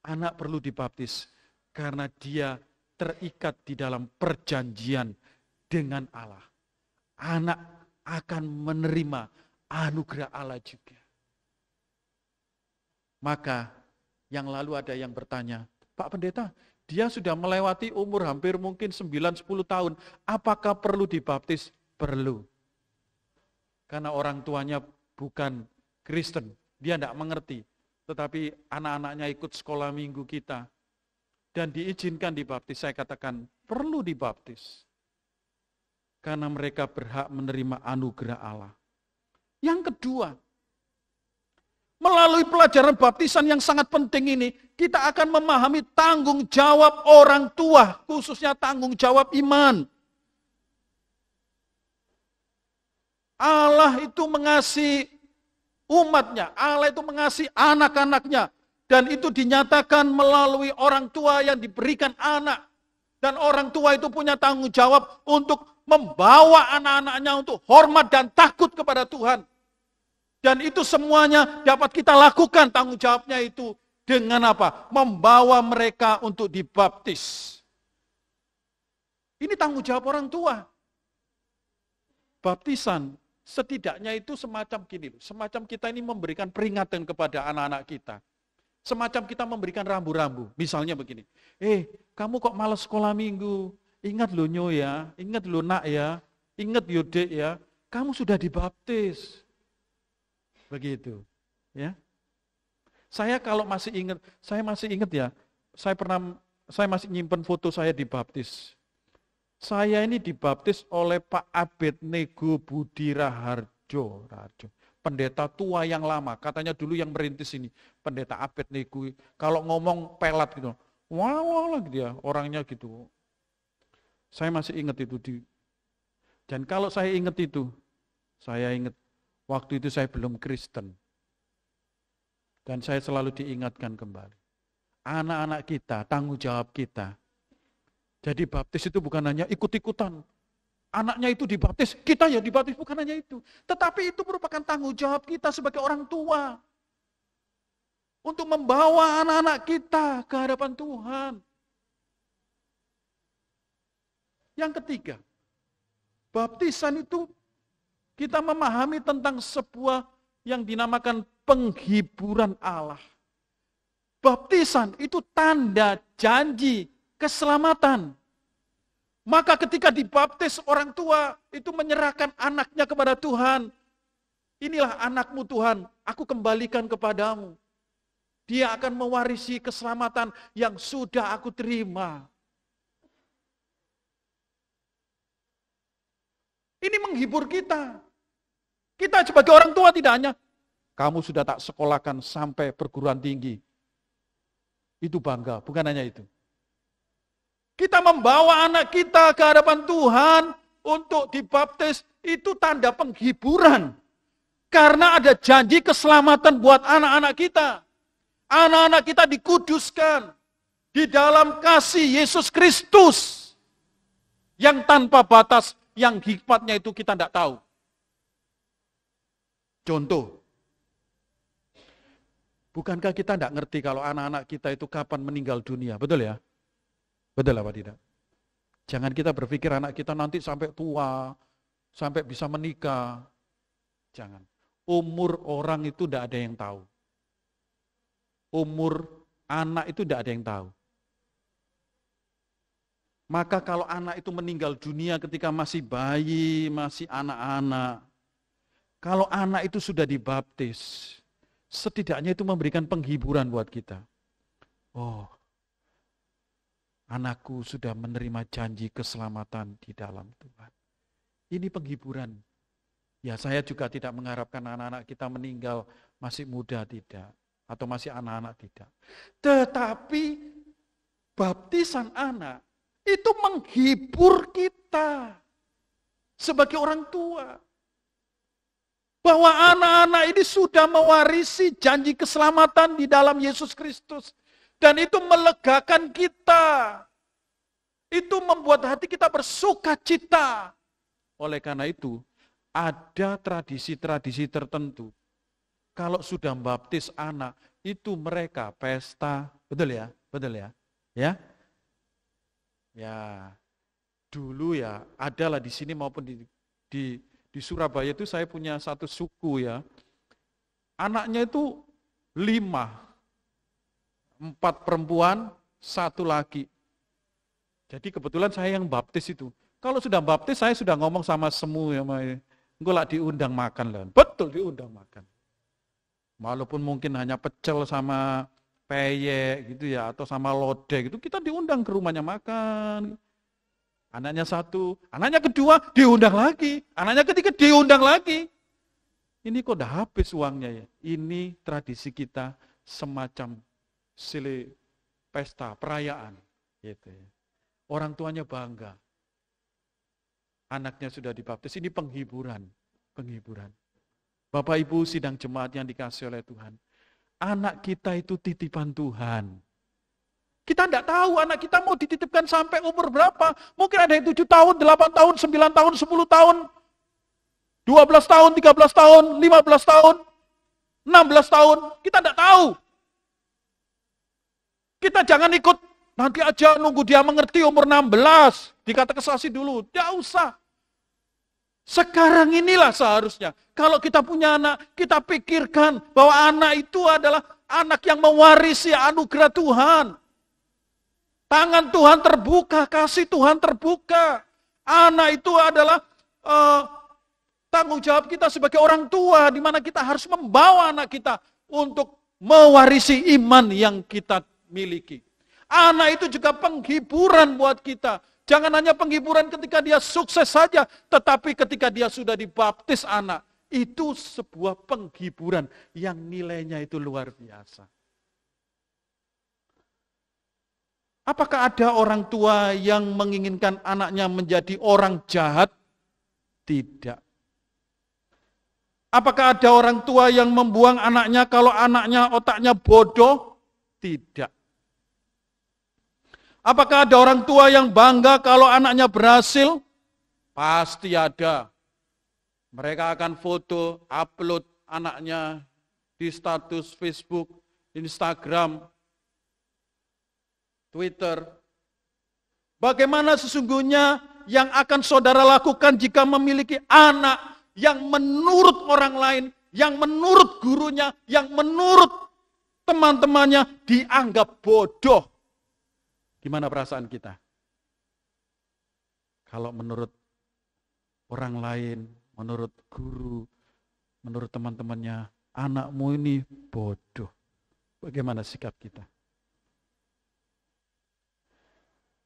anak perlu dibaptis karena dia terikat di dalam perjanjian dengan Allah. Anak akan menerima anugerah Allah juga. Maka yang lalu ada yang bertanya, Pak Pendeta, dia sudah melewati umur hampir mungkin 9-10 tahun. Apakah perlu dibaptis? Perlu. Karena orang tuanya bukan Kristen. Dia tidak mengerti. Tetapi anak-anaknya ikut sekolah minggu kita. Dan diizinkan dibaptis. Saya katakan perlu dibaptis. Karena mereka berhak menerima anugerah Allah. Yang kedua, melalui pelajaran baptisan yang sangat penting ini, kita akan memahami tanggung jawab orang tua, khususnya tanggung jawab iman. Allah itu mengasihi umatnya, Allah itu mengasihi anak-anaknya, dan itu dinyatakan melalui orang tua yang diberikan anak. Dan orang tua itu punya tanggung jawab untuk membawa anak-anaknya untuk hormat dan takut kepada Tuhan. Dan itu semuanya dapat kita lakukan tanggung jawabnya itu dengan apa? Membawa mereka untuk dibaptis. Ini tanggung jawab orang tua. Baptisan setidaknya itu semacam gini, semacam kita ini memberikan peringatan kepada anak-anak kita. Semacam kita memberikan rambu-rambu. Misalnya begini, kamu kok malas sekolah minggu? Ingat lo Nyo ya, ingat lo Nak ya, ingat Yodek ya, kamu sudah dibaptis. Begitu, ya. Saya kalau masih ingat, ya. Saya masih nyimpen foto saya dibaptis. Saya ini dibaptis oleh Pak Abednego Budi Raharjo. Pendeta tua yang lama, katanya dulu yang merintis ini. Pendeta Abednego, kalau ngomong pelat gitu. Wah lah dia, orangnya gitu. Saya masih ingat itu. Dan kalau saya ingat itu, saya ingat waktu itu saya belum Kristen. Dan saya selalu diingatkan kembali. Anak-anak kita, tanggung jawab kita. Jadi baptis itu bukan hanya ikut-ikutan. Anaknya itu dibaptis, kita ya dibaptis, bukan hanya itu. Tetapi itu merupakan tanggung jawab kita sebagai orang tua. untuk membawa anak-anak kita ke hadapan Tuhan. Yang ketiga, baptisan itu kita memahami tentang sebuah yang dinamakan penghiburan Allah. Baptisan itu tanda janji keselamatan. Maka ketika dibaptis, orang tua itu menyerahkan anaknya kepada Tuhan. Inilah anakmu Tuhan, aku kembalikan kepadamu. Dia akan mewarisi keselamatan yang sudah aku terima. Ini menghibur kita. Kita sebagai orang tua tidak hanya, kamu sudah tak sekolahkan sampai perguruan tinggi. Itu bangga, bukan hanya itu. Kita membawa anak kita ke hadapan Tuhan untuk dibaptis, itu tanda penghiburan. Karena ada janji keselamatan buat anak-anak kita. Anak-anak kita dikuduskan di dalam kasih Yesus Kristus. Yang tanpa batas, yang hikmatnya itu kita tidak tahu. Contoh, bukankah kita tidak ngerti kalau anak-anak kita itu kapan meninggal dunia? Betul ya? Betul apa tidak? Jangan kita berpikir anak kita nanti sampai tua, sampai bisa menikah. Jangan. Umur orang itu tidak ada yang tahu. Umur anak itu tidak ada yang tahu. Maka kalau anak itu meninggal dunia ketika masih bayi, masih anak-anak, kalau anak itu sudah dibaptis, setidaknya itu memberikan penghiburan buat kita. Oh, anakku sudah menerima janji keselamatan di dalam Tuhan. Ini penghiburan. Ya, saya juga tidak mengharapkan anak-anak kita meninggal masih muda, tidak. Atau masih anak-anak, tidak. Tetapi baptisan anak itu menghibur kita sebagai orang tua. Bahwa anak-anak ini sudah mewarisi janji keselamatan di dalam Yesus Kristus. Dan itu melegakan kita. Itu membuat hati kita bersuka cita. Oleh karena itu, ada tradisi-tradisi tertentu. Kalau sudah membaptis anak, itu mereka pesta. Betul ya? Betul ya? Ya? Ya. Dulu ya, adalah di sini maupun di Surabaya itu saya punya satu suku ya. Anaknya itu 5. 4 perempuan, 1 laki. Jadi kebetulan saya yang baptis itu. Kalau sudah baptis saya sudah ngomong sama semua ya, engko lah diundang makan lah. Betul diundang makan. Walaupun mungkin hanya pecel sama peyek gitu ya, atau sama lodeh gitu, kita diundang ke rumahnya makan. Anaknya 1, anaknya kedua diundang lagi, anaknya ketiga diundang lagi. Ini kok udah habis uangnya ya. Ini tradisi kita semacam pesta, perayaan. Gitu ya. Orang tuanya bangga. Anaknya sudah dibaptis, ini penghiburan. Penghiburan. Bapak Ibu sidang jemaat yang dikasihi oleh Tuhan. Anak kita itu titipan Tuhan. Kita tidak tahu anak kita mau dititipkan sampai umur berapa. Mungkin ada yang 7 tahun, 8 tahun, 9 tahun, 10 tahun, 12 tahun, 13 tahun, 15 tahun, 16 tahun. Kita tidak tahu. Kita jangan ikut, nanti aja nunggu dia mengerti umur 16. Dikatekisasi dulu, tidak usah. Sekarang inilah seharusnya. Kalau kita punya anak, kita pikirkan bahwa anak itu adalah anak yang mewarisi anugerah Tuhan. Tangan Tuhan terbuka, kasih Tuhan terbuka. Anak itu adalah tanggung jawab kita sebagai orang tua, di mana kita harus membawa anak kita untuk mewarisi iman yang kita miliki. Anak itu juga penghiburan buat kita. Jangan hanya penghiburan ketika dia sukses saja, tetapi ketika dia sudah dibaptis anak, itu sebuah penghiburan yang nilainya itu luar biasa. Apakah ada orang tua yang menginginkan anaknya menjadi orang jahat? Tidak. Apakah ada orang tua yang membuang anaknya kalau anaknya otaknya bodoh? Tidak. Apakah ada orang tua yang bangga kalau anaknya berhasil? Pasti ada. Mereka akan foto, upload anaknya di status Facebook. Instagram, Twitter. Bagaimana sesungguhnya yang akan saudara lakukan jika memiliki anak yang menurut orang lain, yang menurut gurunya, yang menurut teman-temannya dianggap bodoh? Gimana perasaan kita? Kalau menurut orang lain, menurut guru, menurut teman-temannya, anakmu ini bodoh. Bagaimana sikap kita?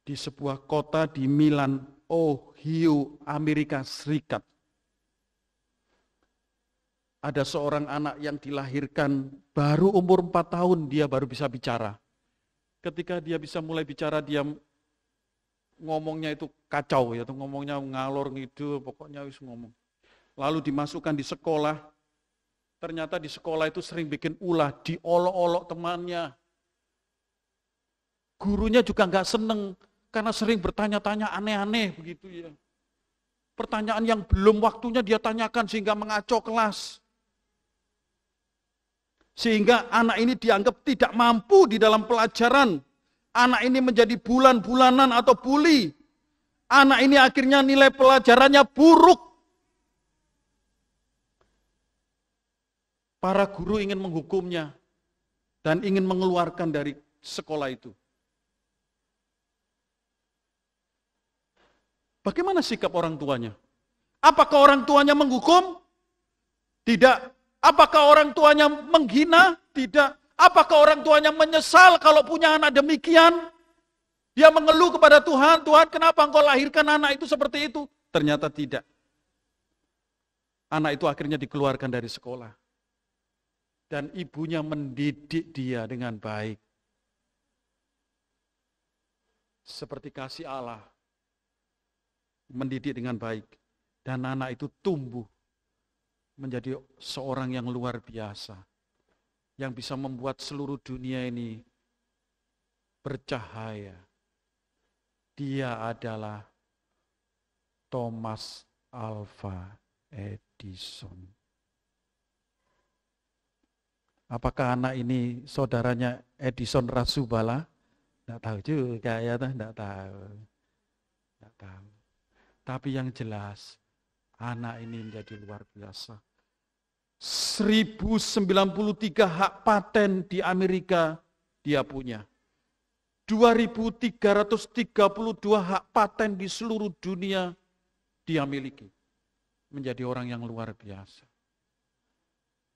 Di sebuah kota di Milan, Ohio, Amerika Serikat, ada seorang anak yang dilahirkan baru umur 4 tahun, dia baru bisa bicara. Ketika dia bisa mulai bicara, dia ngomongnya itu kacau, ya, ngomongnya ngalor ngidul, pokoknya wis ngomong. Lalu dimasukkan di sekolah, ternyata di sekolah itu sering bikin ulah, diolok-olok temannya. Gurunya juga nggak seneng, karena sering bertanya-tanya aneh-aneh begitu ya. Pertanyaan yang belum waktunya dia tanyakan sehingga mengacau kelas. Sehingga anak ini dianggap tidak mampu di dalam pelajaran. Anak ini menjadi bulan-bulanan atau bully. Anak ini akhirnya nilai pelajarannya buruk. Para guru ingin menghukumnya dan ingin mengeluarkan dari sekolah itu. Bagaimana sikap orang tuanya? Apakah orang tuanya menghukum? Tidak. Apakah orang tuanya menghina? Tidak. Apakah orang tuanya menyesal kalau punya anak demikian? Dia mengeluh kepada Tuhan, Tuhan kenapa engkau lahirkan anak itu seperti itu? Ternyata tidak. Anak itu akhirnya dikeluarkan dari sekolah. Dan ibunya mendidik dia dengan baik. Seperti kasih Allah. Mendidik dengan baik. Dan anak itu tumbuh menjadi seorang yang luar biasa. Yang bisa membuat seluruh dunia ini bercahaya. Dia adalah Thomas Alva Edison. Apakah anak ini saudaranya Edison Rasubala? Tidak tahu juga ya, tidak tahu. Tidak tahu. Tapi yang jelas, anak ini menjadi luar biasa. 1093 hak paten di Amerika dia punya. 2332 hak paten di seluruh dunia dia miliki. Menjadi orang yang luar biasa.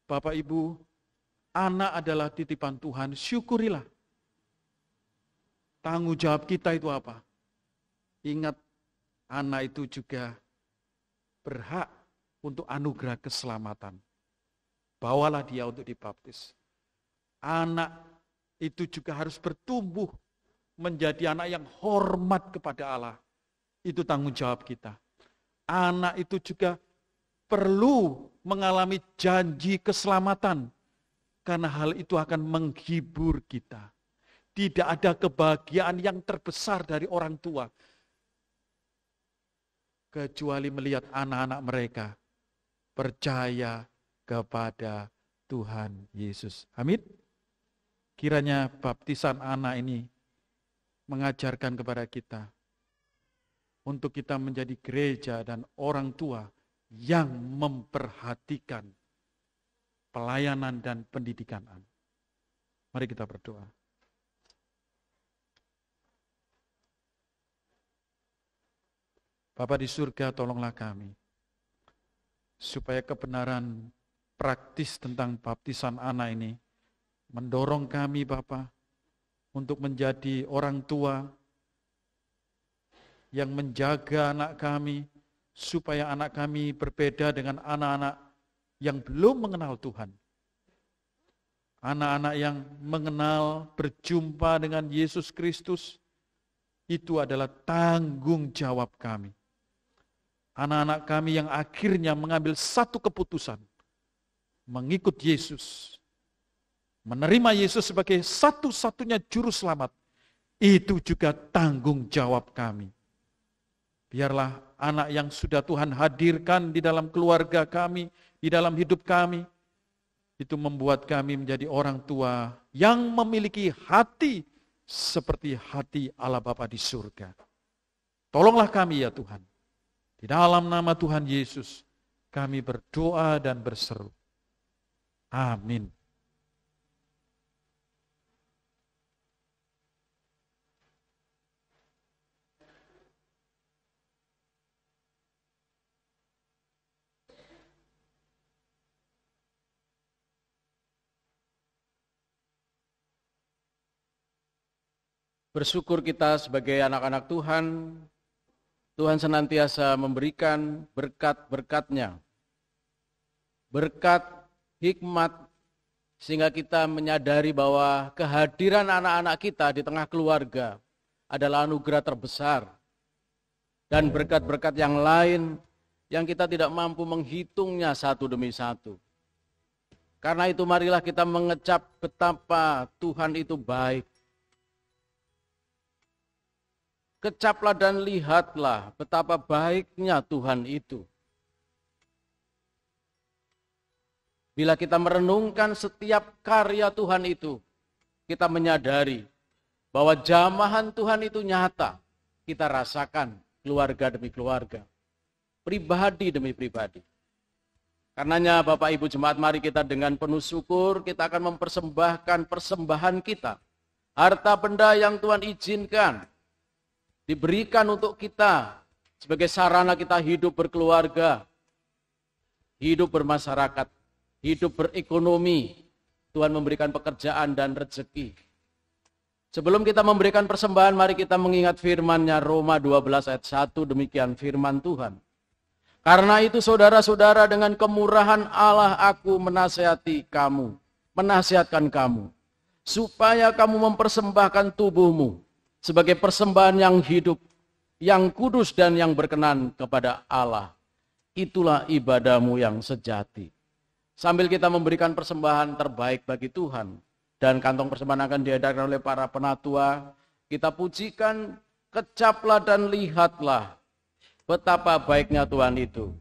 Bapak Ibu, anak adalah titipan Tuhan, syukurilah. Tanggung jawab kita itu apa? Ingat, anak itu juga berhak untuk anugerah keselamatan. Bawalah dia untuk dibaptis. Anak itu juga harus bertumbuh menjadi anak yang hormat kepada Allah. Itu tanggung jawab kita. Anak itu juga perlu mengalami janji keselamatan. Karena hal itu akan menghibur kita. Tidak ada kebahagiaan yang terbesar dari orang tua kecuali melihat anak-anak mereka percaya kepada Tuhan Yesus. Amin. Kiranya baptisan anak ini mengajarkan kepada kita untuk kita menjadi gereja dan orang tua yang memperhatikan pelayanan dan pendidikan anak. Mari kita berdoa. Bapa di surga, tolonglah kami, supaya kebenaran praktis tentang baptisan anak ini mendorong kami, Bapa, untuk menjadi orang tua yang menjaga anak kami, supaya anak kami berbeda dengan anak-anak yang belum mengenal Tuhan. Anak-anak yang mengenal, berjumpa dengan Yesus Kristus, itu adalah tanggung jawab kami. Anak-anak kami yang akhirnya mengambil satu keputusan, mengikut Yesus, menerima Yesus sebagai satu-satunya juru selamat, itu juga tanggung jawab kami. Biarlah anak yang sudah Tuhan hadirkan di dalam keluarga kami, di dalam hidup kami, itu membuat kami menjadi orang tua yang memiliki hati seperti hati Allah Bapa di surga. Tolonglah kami ya Tuhan. Di dalam nama Tuhan Yesus kami berdoa dan berseru. Amin. Bersyukur kita sebagai anak-anak Tuhan, Tuhan senantiasa memberikan berkat-berkat-Nya. Berkat hikmat, sehingga kita menyadari bahwa kehadiran anak-anak kita di tengah keluarga adalah anugerah terbesar. Dan berkat-berkat yang lain yang kita tidak mampu menghitungnya satu demi satu. Karena itu marilah kita mengecap betapa Tuhan itu baik. Kecaplah dan lihatlah betapa baiknya Tuhan itu. Bila kita merenungkan setiap karya Tuhan itu, kita menyadari bahwa jamahan Tuhan itu nyata. Kita rasakan keluarga demi keluarga, pribadi demi pribadi. Karenanya Bapak Ibu Jemaat, mari kita dengan penuh syukur, kita akan mempersembahkan persembahan kita. Harta benda yang Tuhan izinkan diberikan untuk kita sebagai sarana kita hidup berkeluarga, hidup bermasyarakat, hidup berekonomi. Tuhan memberikan pekerjaan dan rezeki. Sebelum kita memberikan persembahan, mari kita mengingat firman-Nya Roma 12 ayat 1, demikian firman Tuhan. Karena itu saudara-saudara, dengan kemurahan Allah aku menasihatkan kamu, supaya kamu mempersembahkan tubuhmu sebagai persembahan yang hidup, yang kudus dan yang berkenan kepada Allah. Itulah ibadahmu yang sejati. Sambil kita memberikan persembahan terbaik bagi Tuhan, dan kantong persembahan akan diedarkan oleh para penatua, kita pujikan, kecaplah dan lihatlah betapa baiknya Tuhan itu.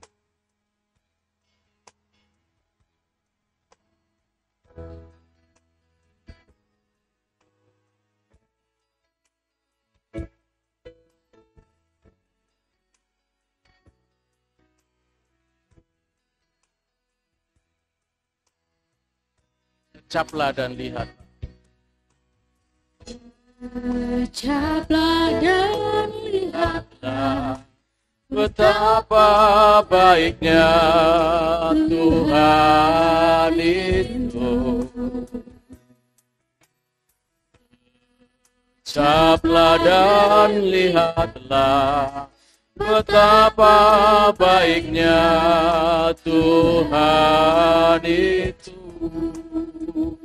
Kecaplah dan lihat. Kecaplah dan lihatlah Betapa baiknya Tuhan itu. Kecaplah dan lihatlah betapa baiknya Tuhan itu.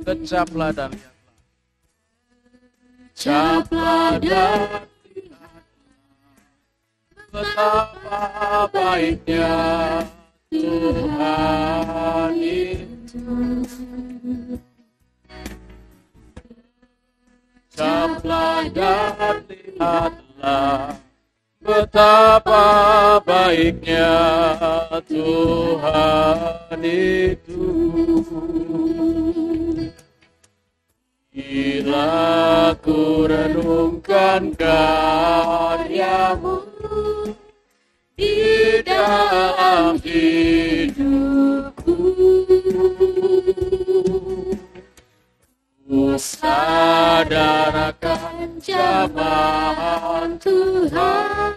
Kecaplah dan lihatlah. Kecaplah dan betapa baiknya Tuhan itu. Kecaplah dan lihatlah betapa baiknya Tuhan itu. Bila ku renungkan karyamu di dalam hidupku, ku sadar akan jamahan Tuhan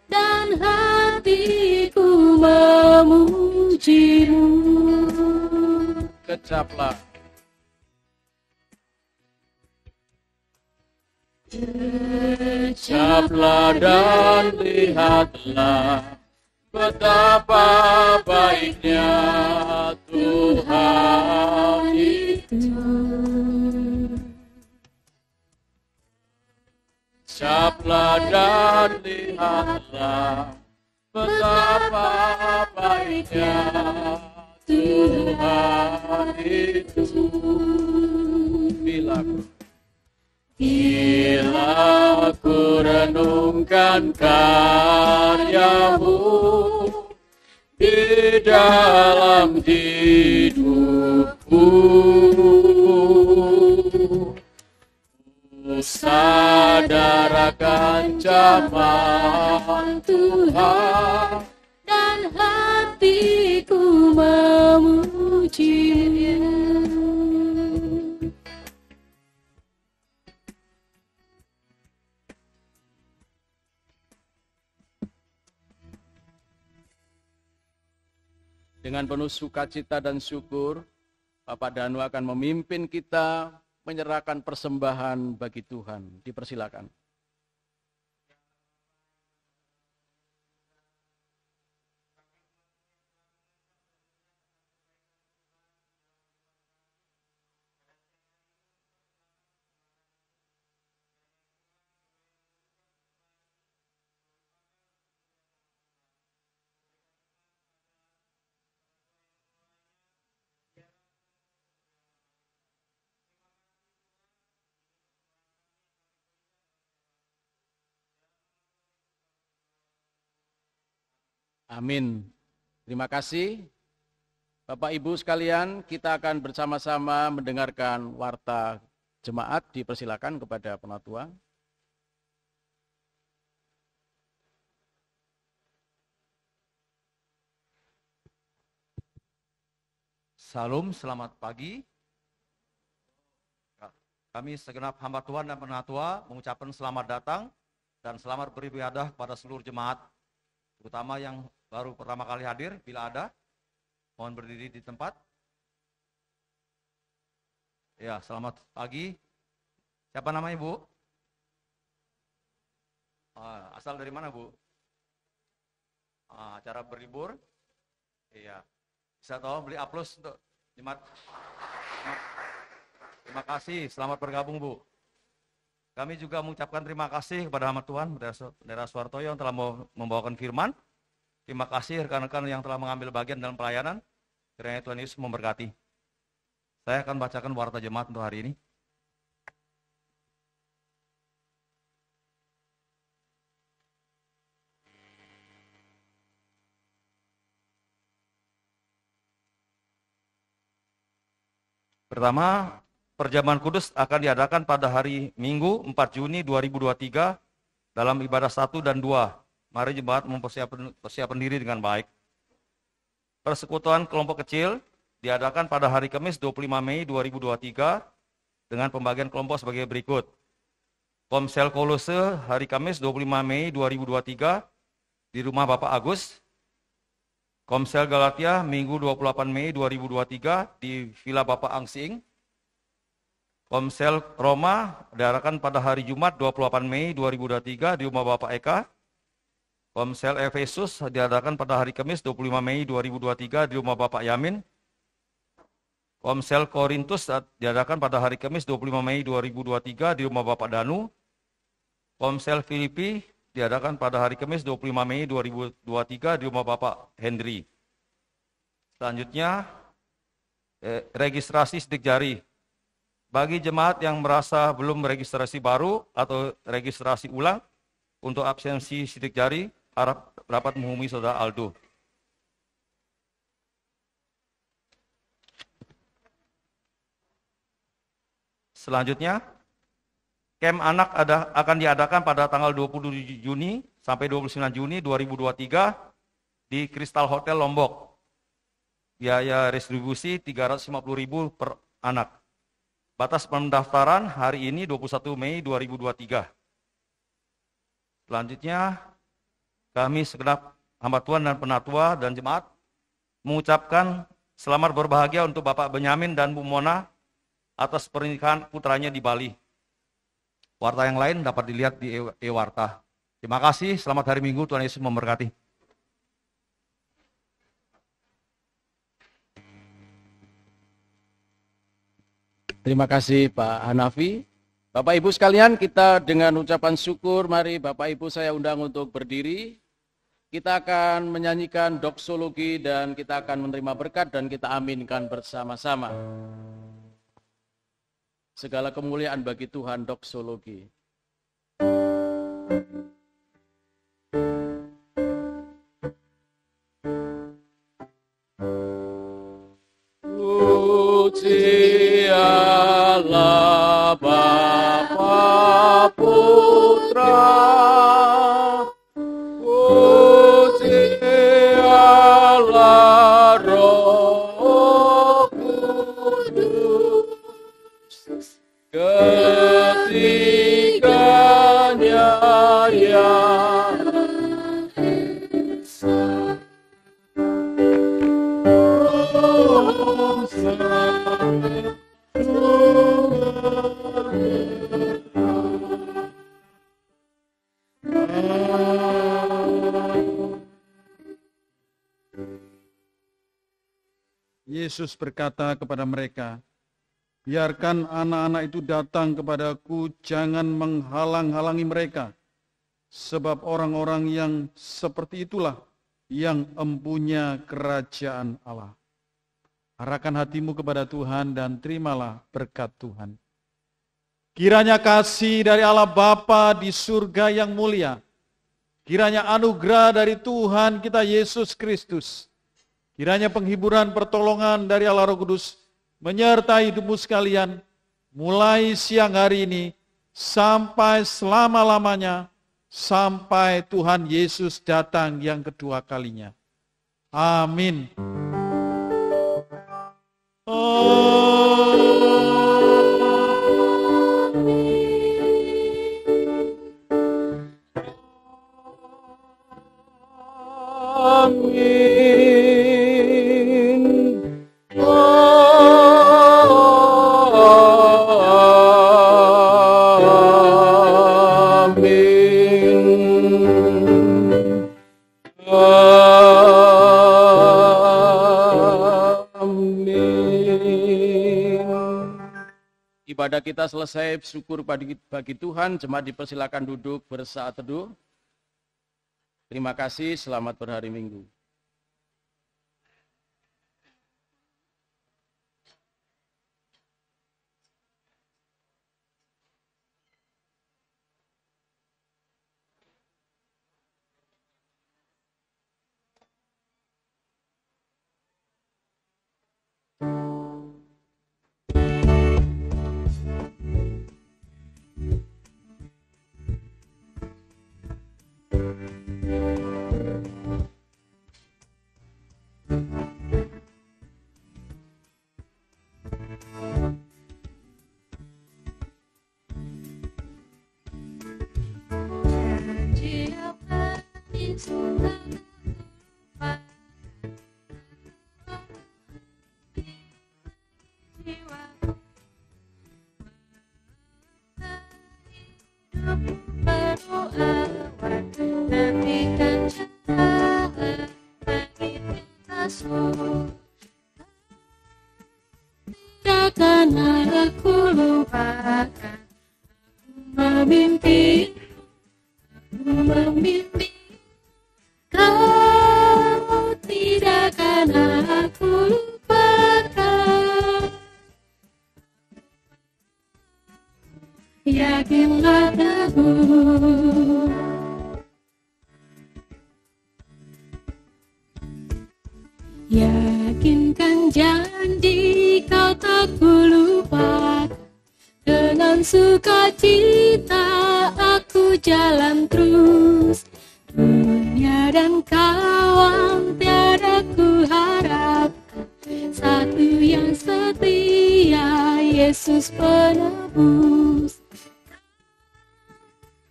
dan hatiku memujimu. Kecaplah. Kecaplah dan lihatlah betapa baiknya Tuhan itu. Kecaplah dan lihatlah betapa baiknya Tuhan itu. Bila ku renungkan karyamu di dalam hidupku, sadar akan jamaah Tuhan, dan hatiku memuji-Mu. Dengan penuh sukacita dan syukur, Bapak Danu akan memimpin kita menyerahkan persembahan bagi Tuhan. Dipersilakan. Amin. Terima kasih. Bapak Ibu sekalian, kita akan bersama-sama mendengarkan warta jemaat. Dipersilakan kepada penatua. Salam, selamat pagi. Kami segenap hamba Tuhan dan penatua mengucapkan selamat datang dan selamat beribadah kepada seluruh jemaat, terutama yang baru pertama kali hadir. Bila ada, mohon berdiri di tempat. Ya, selamat pagi. Siapa namanya, Bu? Asal dari mana, Bu? Acara berlibur. Iya. Bisa tolong beli aplaus untuk jemaat. Terima kasih, selamat bergabung, Bu. Kami juga mengucapkan terima kasih kepada hamba Tuhan, Pendeta Suhartoyo yang telah membawakan firman. Terima kasih rekan-rekan yang telah mengambil bagian dalam pelayanan. Kiranya Tuhan Yesus memberkati. Saya akan bacakan warta jemaat untuk hari ini. Pertama, perjamuan kudus akan diadakan pada hari Minggu 4 Juni 2023 dalam ibadah 1 dan 2. Mari jemaat mempersiapkan diri dengan baik. Persekutuan kelompok kecil diadakan pada hari Kamis 25 Mei 2023 dengan pembagian kelompok sebagai berikut. Komsel Kolose hari Kamis 25 Mei 2023 di rumah Bapak Agus. Komsel Galatia Minggu 28 Mei 2023 di Villa Bapak Angsing. Komsel Roma diadakan pada hari Jumat 28 Mei 2023 di rumah Bapak Eka. Komsel Efesus diadakan pada hari Kamis 25 Mei 2023 di rumah Bapak Yamin. Komsel Korintus diadakan pada hari Kamis 25 Mei 2023 di rumah Bapak Danu. Komsel Filipi diadakan pada hari Kamis 25 Mei 2023 di rumah Bapak Hendri. Selanjutnya, registrasi sidik jari. Bagi jemaat yang merasa belum registrasi baru atau registrasi ulang untuk absensi sidik jari, harap dapat menghubungi Saudara Aldo. Selanjutnya, camp anak akan diadakan pada tanggal 27 Juni sampai 29 Juni 2023 di Crystal Hotel Lombok. Biaya distribusi 350.000 per anak. Batas pendaftaran hari ini 21 Mei 2023. Selanjutnya, kami segenap hamba Tuhan dan penatua dan jemaat mengucapkan selamat berbahagia untuk Bapak Benyamin dan Bu Mona atas pernikahan putranya di Bali. Warta yang lain dapat dilihat di e-warta. Terima kasih, selamat hari Minggu, Tuhan Yesus memberkati. Terima kasih Pak Hanafi. Bapak Ibu sekalian, kita dengan ucapan syukur, mari Bapak Ibu saya undang untuk berdiri. Kita akan menyanyikan doksologi dan kita akan menerima berkat dan kita aminkan bersama-sama. Segala kemuliaan bagi Tuhan, doksologi. Puji Allah Bapa Yesus berkata kepada mereka, biarkan anak-anak itu datang kepadaku, jangan menghalang-halangi mereka. Sebab orang-orang yang seperti itulah yang empunya kerajaan Allah. Arahkan hatimu kepada Tuhan dan terimalah berkat Tuhan. Kiranya kasih dari Allah Bapa di surga yang mulia, kiranya anugerah dari Tuhan kita Yesus Kristus, kiranya penghiburan pertolongan dari Allah Roh Kudus menyertai hidupmu sekalian, mulai siang hari ini sampai selama-lamanya, sampai Tuhan Yesus datang yang kedua kalinya. Amin. Ibadah kita selesai, syukur bagi Tuhan. Jemaat dipersilakan duduk bersaat teduh. Terima kasih, selamat berhari Minggu. Takkan aku lupakan, memimpin, kau tidak akan aku lupakan. Yakinlah teguh, yakinkan janji kau tak kulupakan. Dengan sukacita aku jalan terus, dunia dan kawan tiada ku harapkan, satu yang setia, Yesus penebus.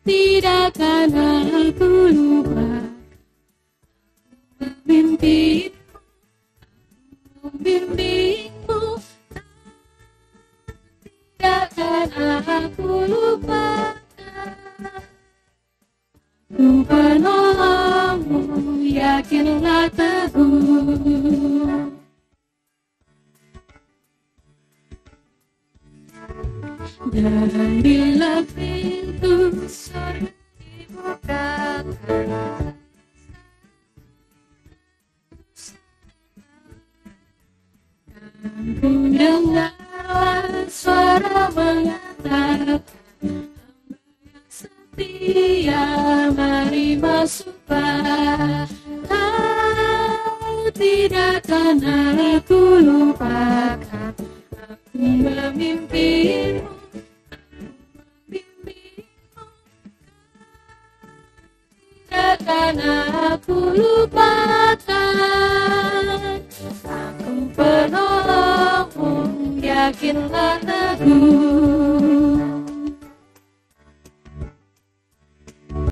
Tidak akan aku lupa, membimbingmu, tidak akan aku lupakan. Ku penolongmu, yakinlah teguh. Dan bila pintu surga dibukakan, ku dengar suara mengatakan, hamba yang setia, mari masuklah. Kau tidak akan aku lupakan, aku memimpinmu, tidak akan aku lupakan. Aku penolongmu, yakinlah teguh.